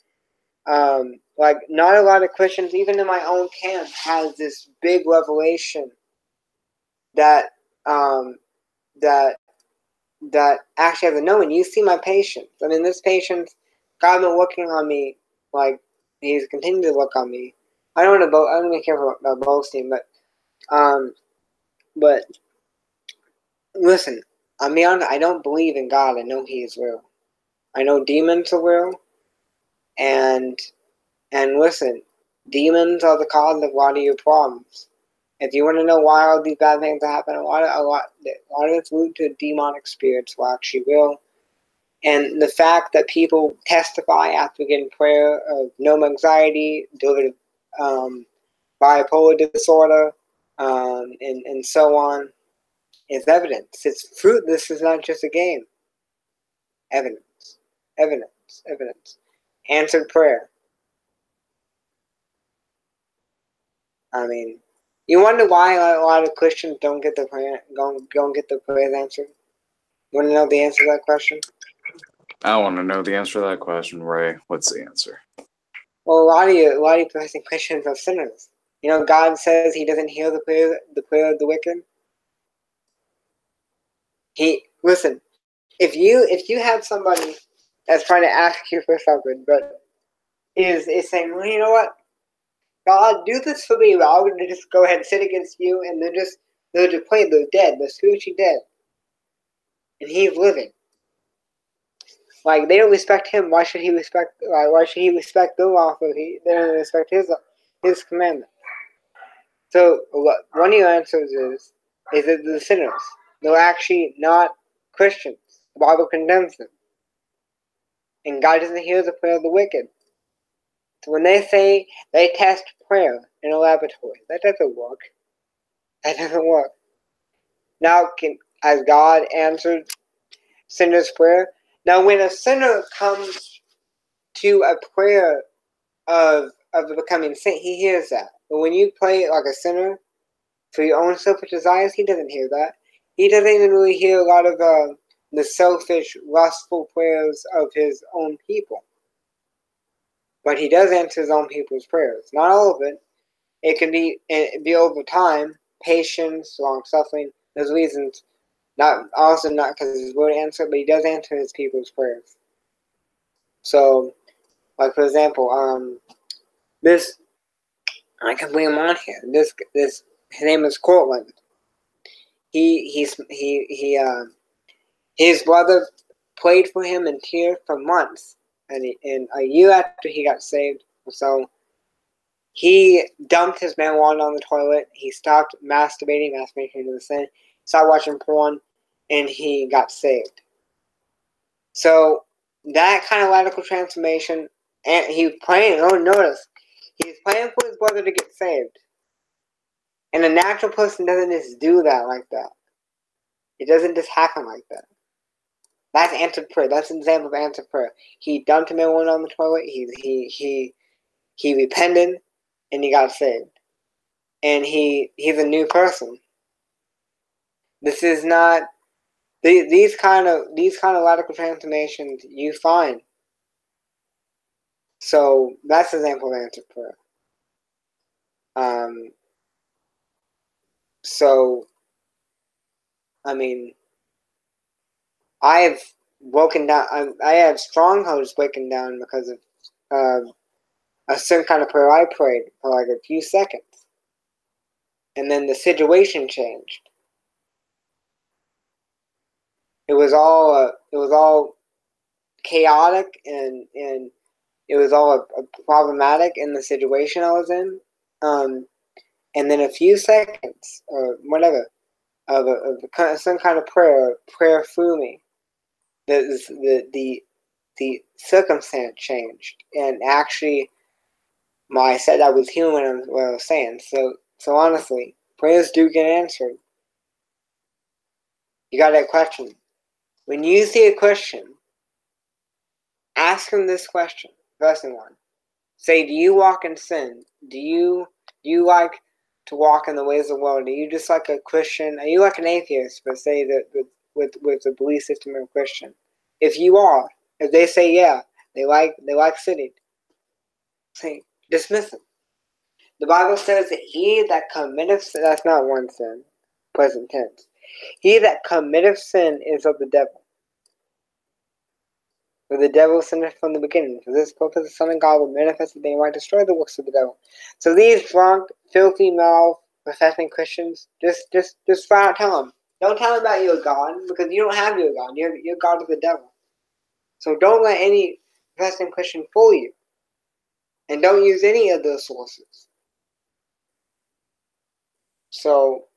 Speaker 1: not a lot of Christians, even in my own camp, has this big revelation that actually has a knowing. You see my patience. I mean, this patience, God been working on me. Like, He's continued to work on me. I don't really care about boasting, but listen, I'm be honest. I don't believe in God. I know He is real. I know demons are real, and listen, demons are the cause of a lot of your problems. If you want to know why all these bad things happen, a lot of it's due to demonic spirits who are actually real. And the fact that people testify after getting prayer of no anxiety, due to bipolar disorder, and so on, is evidence. It's fruit. This is not just a game. Evidence. Evidence. Evidence. Answered prayer. I mean, you wonder why a lot of Christians don't get their prayers answered? You want to know the answer to that question?
Speaker 2: I want to know the answer to that question, Ray. What's the answer?
Speaker 1: Well, a lot of professing Christians are sinners. God says He doesn't hear the prayer of the wicked. Listen, if you have somebody that's trying to ask you for something, but is saying, well, you know what, God, do this for me, but I'm going to just go ahead and sin against you, and they're just playing, they're dead, they're spiritually dead, and He's living. Like, they don't respect Him. Why should He respect? Why should He respect their law? They don't respect His commandment. So one of your answers is that the sinners, they're actually not Christians. The Bible condemns them, and God doesn't hear the prayer of the wicked. So when they say they test prayer in a laboratory, that doesn't work. That doesn't work. Now, has God answered sinner's prayer? Now, when a sinner comes to a prayer of becoming saint, He hears that. But when you pray like a sinner for your own selfish desires, He doesn't hear that. He doesn't even really hear a lot of the selfish, lustful prayers of His own people. But He does answer His own people's prayers. Not all of it. It can be over time, patience, long-suffering. There's reasons. Not because His word answer, but He does answer His people's prayers. So, like, for example, this, I can bring him on here. This his name is Cortland. His brother prayed for him in tears for months, and a year after he got saved, so he dumped his marijuana on the toilet. He stopped masturbating into the sin. Stopped watching porn, and he got saved. So that kind of radical transformation, and he was praying. Oh, notice he's praying for his brother to get saved, and a natural person doesn't just do that like that. It doesn't just happen like that. That's answered prayer. That's an example of answered prayer. He dumped him marijuana on the toilet. He repented, and he got saved, and he's a new person. This is not these kind of radical transformations you find So that's an example of answered prayer. So, I mean, I have broken down. I have strongholds breaking down because of a certain kind of prayer I prayed for like a few seconds, and then the situation changed. It was all chaotic, and it was all problematic in the situation I was in. And then a few seconds or whatever of some kind of prayer through me. The circumstance changed, and actually, I said I was human. What I was saying. So honestly, prayers do get answered. You got that question. When you see a Christian, ask him this question. First one. Say, do you walk in sin? Do you like to walk in the ways of the world? Are you just like a Christian? Are you like an atheist, but say that with the belief system of a Christian? If you are, if they say yeah, they like sinning, say dismiss them. The Bible says that he that committeth sin, that's not one sin, present tense. He that committeth sin is of the devil. For the devil sinned from the beginning. For this purpose the Son of God will manifest that they might destroy the works of the devil. So these drunk, filthy mouth, professing Christians, just flat out tell them. Don't tell them about your God, because you don't have your God. Your God is the devil. So don't let any professing Christian fool you. And don't use any of those sources. So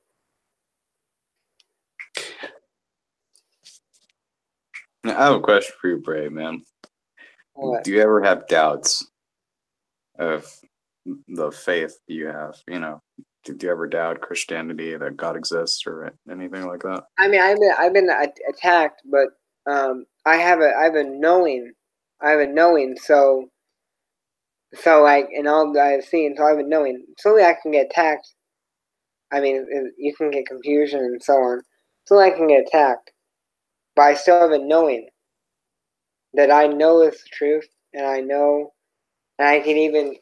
Speaker 2: I have a question for you, Bray, man.
Speaker 1: what?
Speaker 2: Do you ever have doubts of the faith you have? You know, do you ever doubt Christianity, that God exists, or anything like that?
Speaker 1: I mean, I've been attacked, but I have a knowing. I have a knowing. So like in all that I've seen, so I have a knowing. Slowly I can get attacked. I mean, you can get confusion and so on. Slowly I can get attacked, but I still have a knowing that I know is the truth, and I know, and I can even,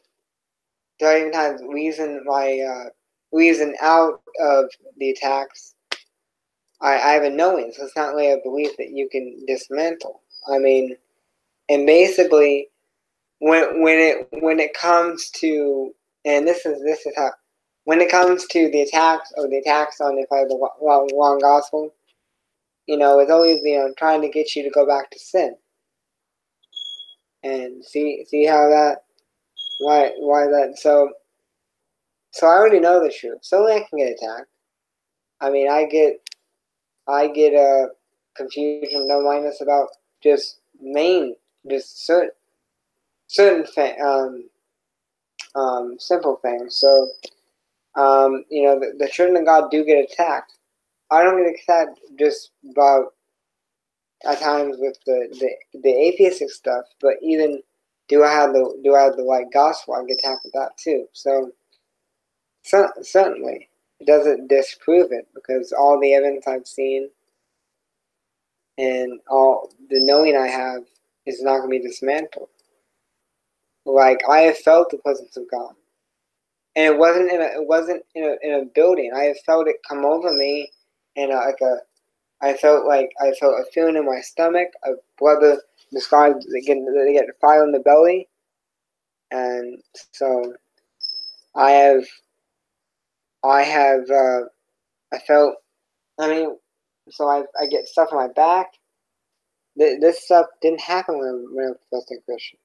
Speaker 1: times reason out of the attacks. I have a knowing, so it's not really a belief that you can dismantle. I mean, and basically, when it comes to, and this is how, when it comes to the attacks on if I have the wrong gospel, it's always trying to get you to go back to sin. And see how that why that so I already know the truth. So I can get attacked. I mean, I get confusion, no mindness about just certain simple things. So the children of God do get attacked. I don't get attacked just about at times with the atheistic stuff, but even do I have the right gospel? I get attacked with that too. So certainly it doesn't disprove it, because all the evidence I've seen and all the knowing I have is not going to be dismantled. Like, I have felt the presence of God, and it wasn't in a building. I have felt it come over me, and I felt a feeling in my stomach. A brother described they get fire in the belly, and so I felt. I mean, so I get stuff on my back. This stuff didn't happen when I was a professing Christian,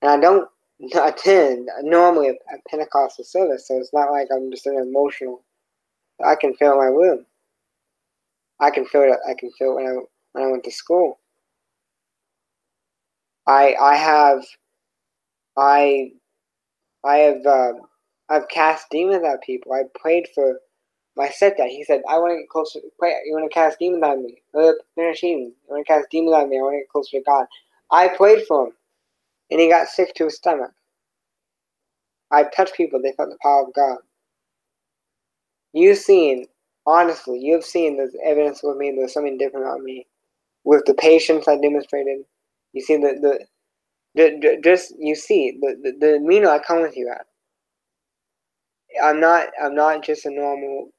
Speaker 1: and I don't attend normally a Pentecostal service, so it's not like I'm just an emotional. I can feel my room. I can feel it. I can feel it when I went to school. I've cast demons at people. I prayed for my stepdad. He said, I want to get closer. Pray. You want to cast demons on me? Finish eating. You want to cast demons on me? I want to get closer to God. I prayed for him, and he got sick to his stomach. I touched people. They felt the power of God. Honestly, you've seen there's evidence with me. There's something different about me. With the patience I demonstrated, you see the Just you see the meaning I come with you at. I'm not just a normal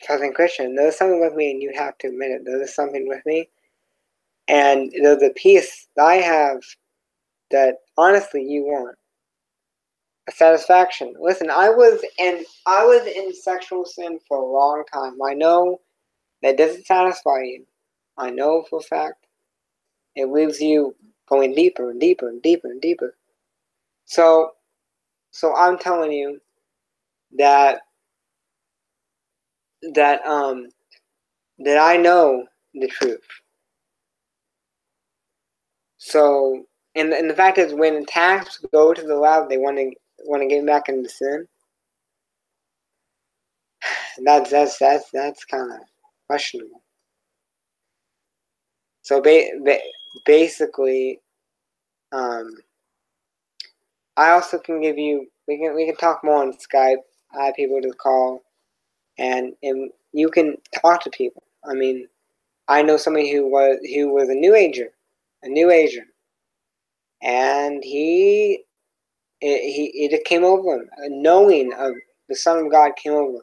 Speaker 1: fucking Christian. There's something with me, and you have to admit it. There's something with me, and there's a peace that I have that honestly you want. A satisfaction. Listen, I was in sexual sin for a long time. I know that doesn't satisfy you. I know for a fact. It leaves you going deeper and deeper and deeper and deeper. So I'm telling you that that I know the truth. So and the fact is, when attacks go to the lab, they want to get back into sin. That's kind of questionable. So basically, I also can give you. We can talk more on Skype. I have people to call, and you can talk to people. I mean, I know somebody who was a New Ager, and it came over him. A knowing of the Son of God came over him.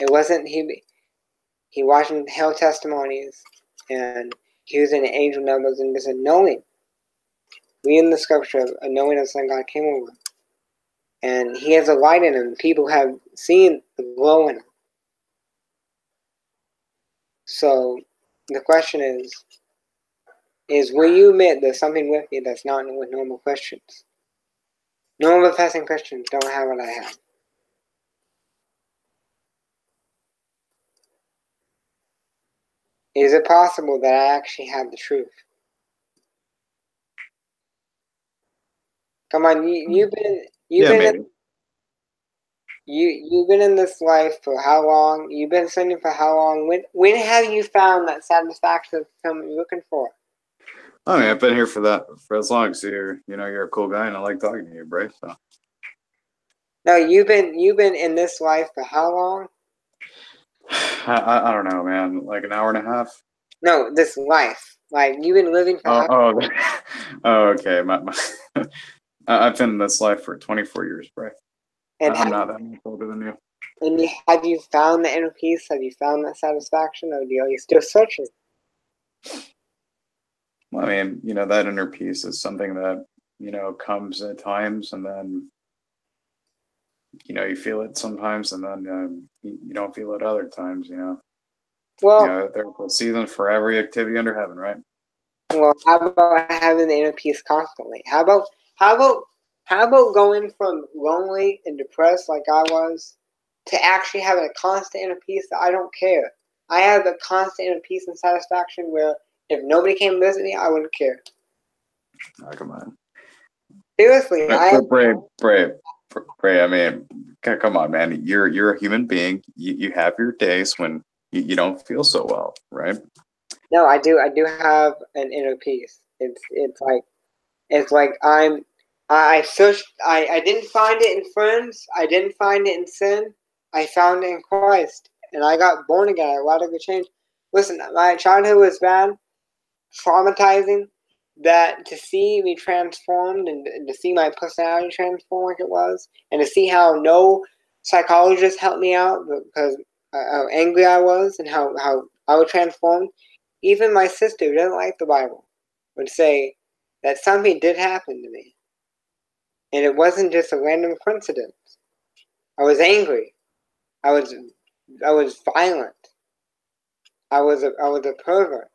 Speaker 1: It wasn't he watching hell testimonies, and he was in angel numbers, and just a knowing. Reading the scripture, a knowing of the Son of God came over him. And he has a light in him. People have seen the glow in him. So the question is will you admit there's something with you that's not with normal Christians? Normal professing Christians don't have what I have. Is it possible that I actually have the truth? Come on, you've been in this life for how long? You've been sinning for how long? When have you found that satisfaction of something you're looking for?
Speaker 2: I mean, I've been here for as long as you're a cool guy, and I like talking to you, Bray. So.
Speaker 1: No, you've been in this life for how long?
Speaker 2: I don't know, man. Like an hour and a half.
Speaker 1: No, this life. Like you've been living for.
Speaker 2: Okay. I've been in this life for 24 years, Bray. And I'm not that much older than you.
Speaker 1: And have you found the inner peace? Have you found that satisfaction, or are you still searching?
Speaker 2: Well, I mean, that inner peace is something that comes at times, and then you feel it sometimes, and then you don't feel it other times. Well, there's a season for every activity under heaven, right?
Speaker 1: Well, how about having the inner peace constantly? How about going from lonely and depressed like I was to actually having a constant inner peace that I don't care. I have a constant inner peace and satisfaction where if nobody came to visit me, I wouldn't care.
Speaker 2: Oh, come on.
Speaker 1: Seriously,
Speaker 2: Bray. I mean, come on, man. You're a human being. You have your days when you don't feel so well, right?
Speaker 1: No, I do have an inner peace. It's like I searched. I didn't find it in friends. I didn't find it in sin. I found it in Christ, and I got born again. A lot of good change. Listen, my childhood was bad, traumatizing. That to see me transformed and to see my personality transform like it was, and to see how no psychologist helped me out because how angry I was and how I was transformed. Even my sister, who doesn't like the Bible, would say that something did happen to me. And it wasn't just a random coincidence. I was angry. I was violent. I was a pervert.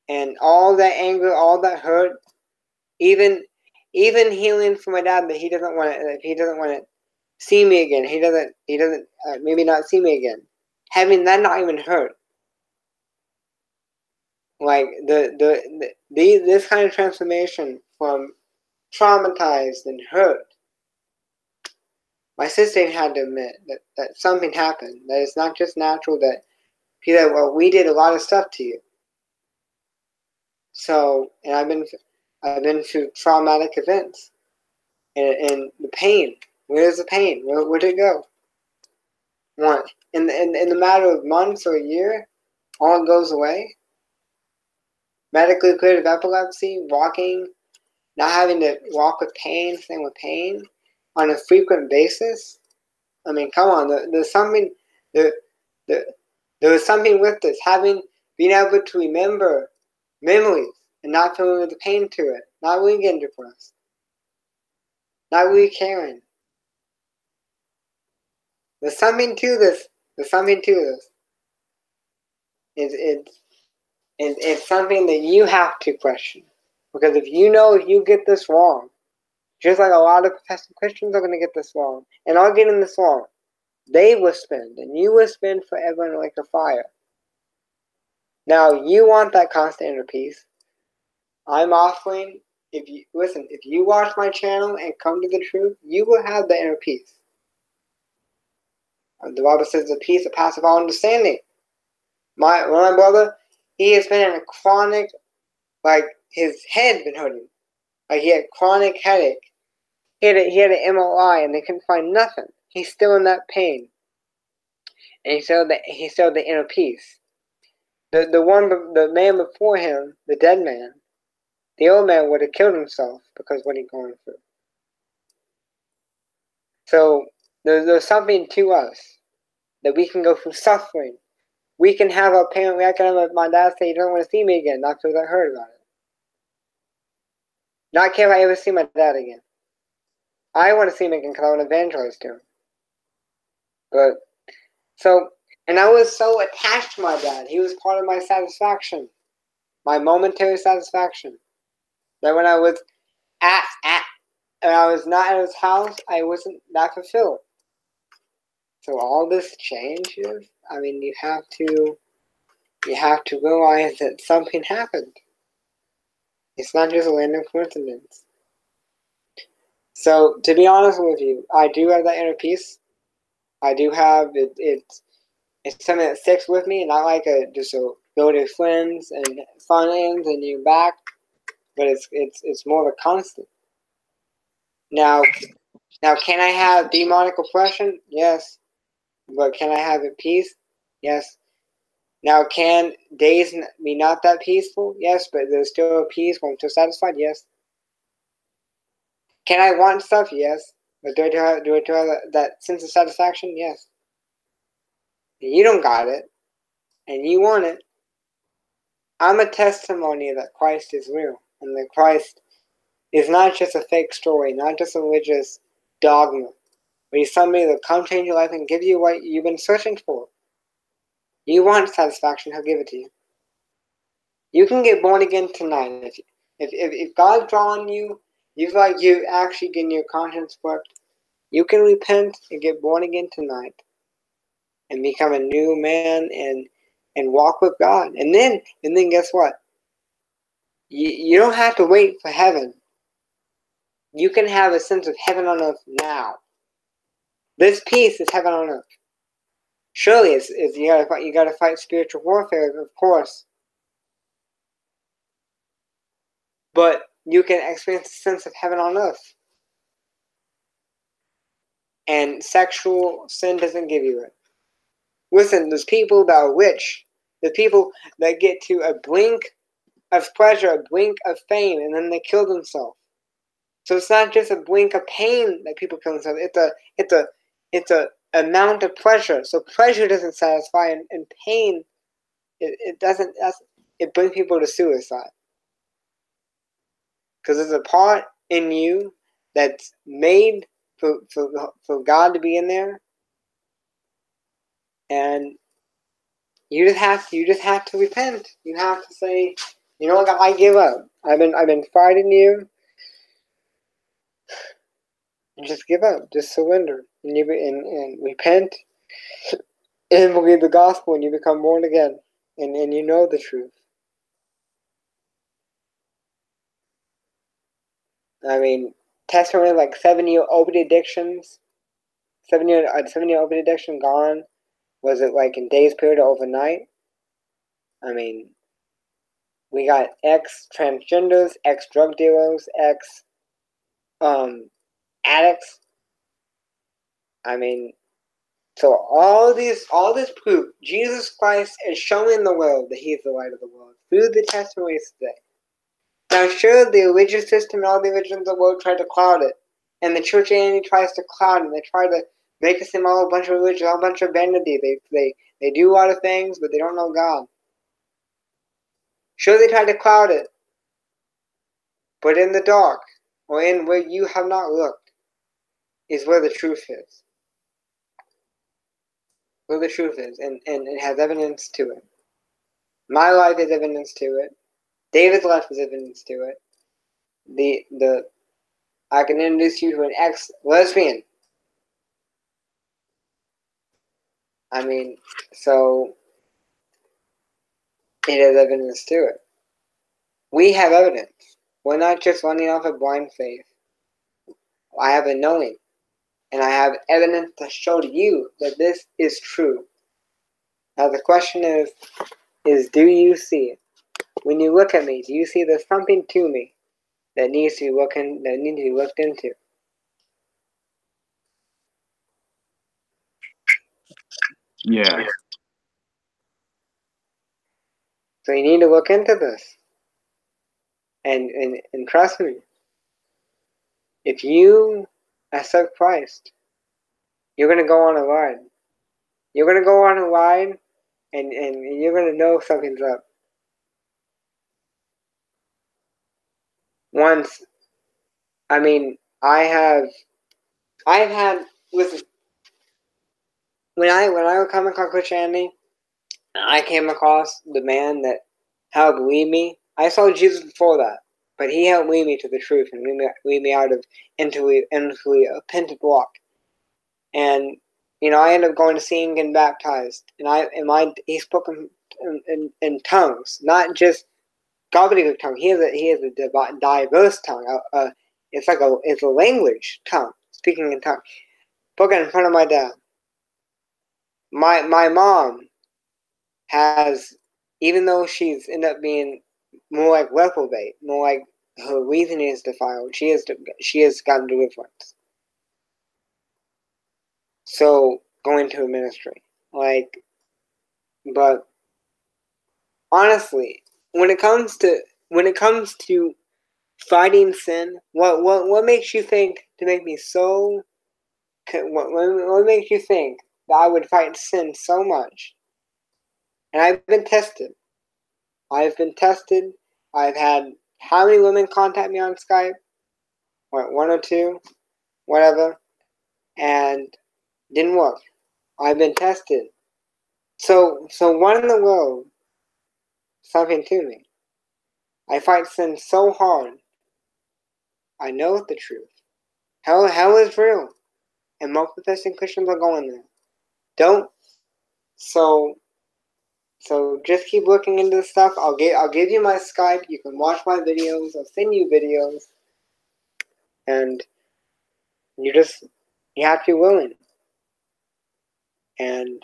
Speaker 1: And all that anger, all that hurt, even healing for my dad that he doesn't want to see me again. He doesn't maybe not see me again. Having that not even hurt. Like this kind of transformation from traumatized and hurt. My sister had to admit that something happened. That it's not just natural that well, we did a lot of stuff to you. So, and I've been through traumatic events, and the pain. Where's the pain? Where'd it go? What in the matter of months or a year, all goes away. Medically cleared of epilepsy, walking, not having to walk with pain, staying with pain on a frequent basis. I mean, come on, there's something, there was something with this, being able to remember memories and not feeling the pain to it, not really getting depressed, not really caring. There's something to this. There's something to this. It's something that you have to question. Because if you get this wrong, just like a lot of professing Christians are going to get this wrong, and are getting this wrong, they will spend, and you will spend forever in a lake of fire. Now, you want that constant inner peace. I'm offering, if you watch my channel and come to the truth, you will have the inner peace. The Bible says the peace that passeth all understanding. My brother, he has been in a chronic, like his head been hurting. Like he had chronic headache. He had an MRI and they couldn't find nothing. He's still in that pain. And he still had the inner peace. The man before him, the dead man, the old man would have killed himself because of what he's going through. So there's something to us that we can go through suffering. We can have our parent reaction. My dad say he doesn't want to see me again, not because I heard about it. Not care if I ever see my dad again. I want to see him again because I want to evangelize to him. And I was so attached to my dad. He was part of my satisfaction, my momentary satisfaction. That when I was and I was not at his house, I wasn't that fulfilled. So all this changes. I mean, you have to realize that something happened. It's not just a random coincidence. So, to be honest with you, I do have that inner peace. I do have it. It's something that sticks with me, not like just a go to friends and fun ends and you're back, but it's more of a constant. Now, can I have demonic oppression? Yes. But can I have it peace? Yes. Now, can days be not that peaceful? Yes, but there's still a peace when I'm still satisfied? Yes. Can I want stuff? Yes. But do I have that sense of satisfaction? Yes. And you don't got it, and you want it. I'm a testimony that Christ is real, and that Christ is not just a fake story, not just a religious dogma, but he's somebody that will come change your life and give you what you've been searching for. You want satisfaction, he'll give it to you. You can get born again tonight. If God's drawing you, you feel like you actually getting your conscience worked, you can repent and get born again tonight and become a new man and walk with God. And then guess what? You don't have to wait for heaven. You can have a sense of heaven on earth now. This peace is heaven on earth. Surely it's you gotta fight spiritual warfare, of course. But you can experience a sense of heaven on earth. And sexual sin doesn't give you it. Listen, there's people that are rich. There's people that get to a brink of pleasure, a brink of fame, and then they kill themselves. So it's not just a brink of pain that people kill themselves. It's a amount of pleasure. So pleasure doesn't satisfy, and pain it doesn't. It brings people to suicide. Because there's a part in you that's made for God to be in there, and you just have to repent. You have to say, you know what, I give up. I've been fighting you. And just give up. Just surrender, and repent, and believe the gospel, and you become born again, and you know the truth. I mean, testimony like 7-year opiate addictions, 7-year opiate addiction gone. Was it like in days period or overnight? I mean, we got ex-transgenders, ex-drug dealers, ex-addicts. I mean, so all this proof, Jesus Christ is showing the world that he is the light of the world through the testimonies today. Now, sure, the religious system and all the religions of the world try to cloud it. And the church enemy tries to cloud it. And they try to make it seem all a bunch of religion, all a bunch of vanity. They do a lot of things, but they don't know God. Sure, they try to cloud it. But in the dark, or in where you have not looked, is where the truth is. Where the truth is. And it has evidence to it. My life is evidence to it. David's life is evidence to it. I can introduce you to an ex-lesbian. I mean, so it has evidence to it. We have evidence. We're not just running off of blind faith. I have a knowing. And I have evidence to show to you that this is true. Now the question is do you see it? When you look at me, do you see there's something to me that needs to be looked into?
Speaker 2: Yeah.
Speaker 1: So you need to look into this. And trust me, if you accept Christ, you're going to go on a ride. You're going to go on a ride, and you're going to know something's up. Once, I mean, I've had, listen, when I was coming across Christianity, I came across the man that helped lead me. I saw Jesus before that, but he helped lead me to the truth and lead me out of into a repentant walk. And I ended up going to see him getting baptized, and he spoke in tongues, not just gobbledygook tongue. He has a diverse tongue. It's a language tongue, speaking in tongue, spoken in front of my dad. My mom has, even though she's ended up being more like reprobate, more like her reasoning is defiled, she has gotten deliverance. So going to a ministry, but honestly, when it comes to fighting sin, what makes you think to make me so? What makes you think that I would fight sin so much? And I've been tested. I've had how many women contact me on Skype? What, one or two? Whatever. And didn't work. I've been tested. So what in the world? Something to me. I fight sin so hard. I know the truth. Hell is real. And most professing Christians are going there. Don't. So just keep looking into this stuff. I'll give you my Skype. You can watch my videos. I'll send you videos. And you have to be willing. And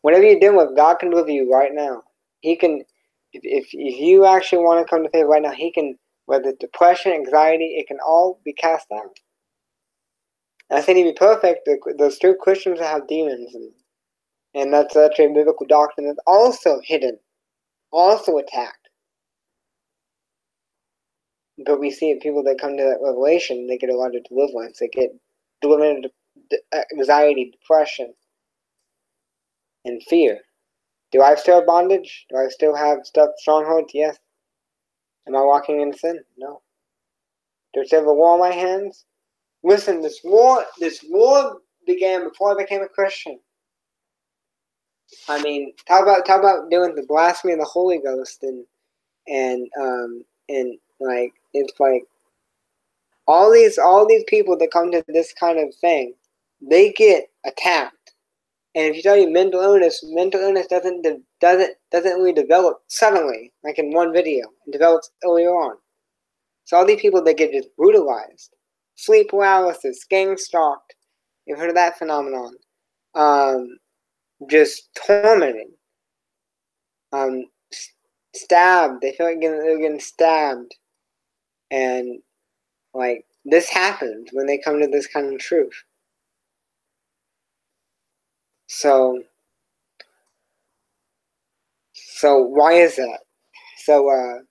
Speaker 1: whatever you're dealing with, God can deliver you right now. He can, if you actually want to come to faith right now, He can. Whether it's depression, anxiety, it can all be cast out. I say to be perfect, there's true Christians that have demons, and that's a biblical doctrine that's also hidden, also attacked. But we see people that come to that revelation, they get a lot of deliverance. They get deliverance of anxiety, depression, and fear. Do I still have bondage? Do I still have strongholds? Yes. Am I walking in sin? No. Do I still have a war on my hands? Listen, this war began before I became a Christian. I mean, talk about doing the blasphemy of the Holy Ghost and it's like all these people that come to this kind of thing, they get attacked. And if you study mental illness doesn't really develop suddenly, like in one video. It develops earlier on. So all these people that get just brutalized, sleep paralysis, gang stalked. You've heard of that phenomenon. Just tormented. Stabbed. They feel like they're getting stabbed. And this happens when they come to this kind of truth. So why is that? So,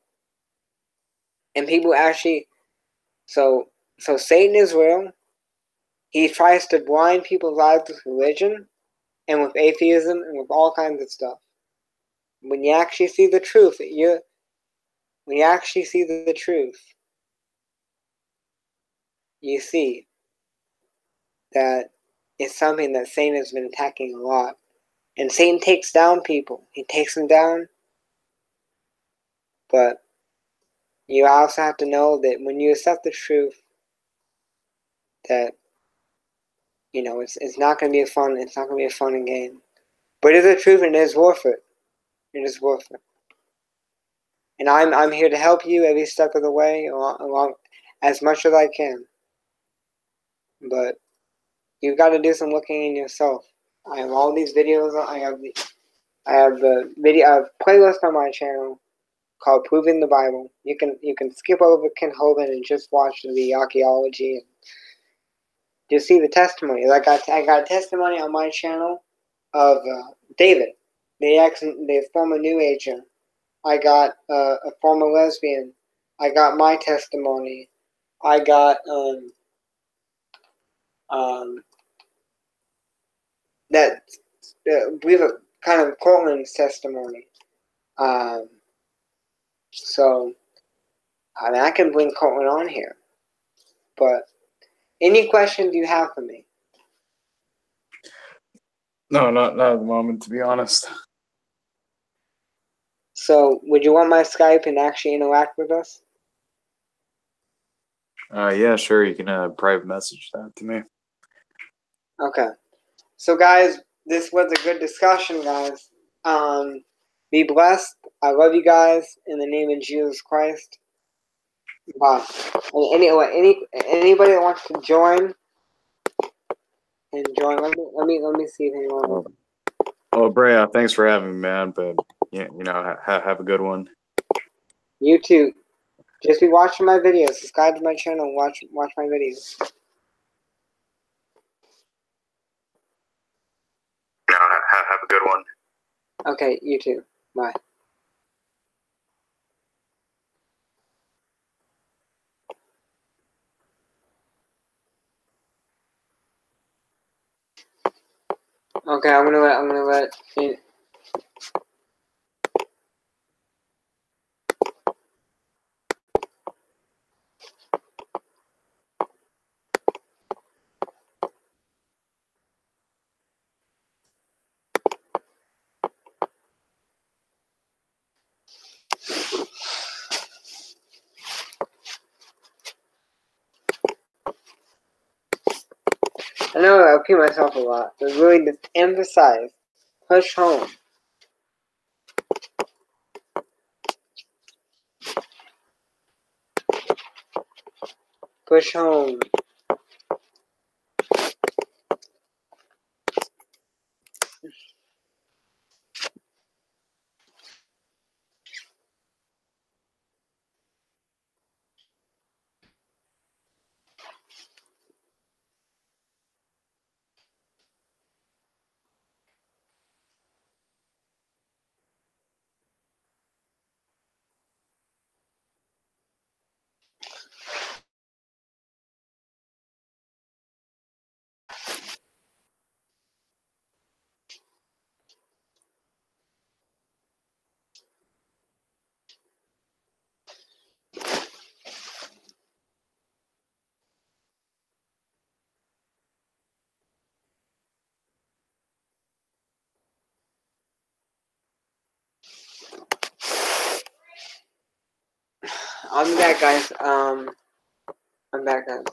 Speaker 1: and people actually, so Satan is real. He tries to blind people's eyes with religion and with atheism and with all kinds of stuff. When you actually see the truth, when you actually see the truth, you see that it's something that Satan has been attacking a lot. And Satan takes down people. He takes them down. But you also have to know that when you accept the truth, that it's not gonna be a fun game. But it is the truth and it is worth it. It is worth it. And I'm here to help you every step of the way, along as much as I can. But you've got to do some looking in yourself. I have all these videos. I have the playlist on my channel called "Proving the Bible." You can skip over Ken Hovind and just watch the archaeology and just see the testimony. Like I got a testimony on my channel of David, the former New Ager. I got a former lesbian. I got my testimony. I got that we have a kind of Cortland's testimony. So I mean, I can bring Cortland on here, but any questions you have for me?
Speaker 2: No, not at the moment, to be honest.
Speaker 1: So would you want my Skype and actually interact with us?
Speaker 2: Yeah, sure. You can private message that to me.
Speaker 1: Okay. So guys, this was a good discussion, guys. Be blessed. I love you guys in the name of Jesus Christ. Bye. And anybody that wants to join and join, let me see if anyone.
Speaker 2: Well, Brea, thanks for having me, man. But have a good one.
Speaker 1: You too. Just be watching my videos. Subscribe to my channel and watch my videos.
Speaker 2: Have a good one.
Speaker 1: Okay, you too. Bye. Okay, I'm gonna let I know I repeat myself a lot, but really just emphasize, push home. Push home. I'm back, guys. I'm back, guys.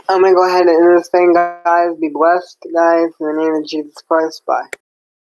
Speaker 1: I'm gonna go ahead and end this thing, guys. Be blessed, guys. In the name of Jesus Christ. Bye.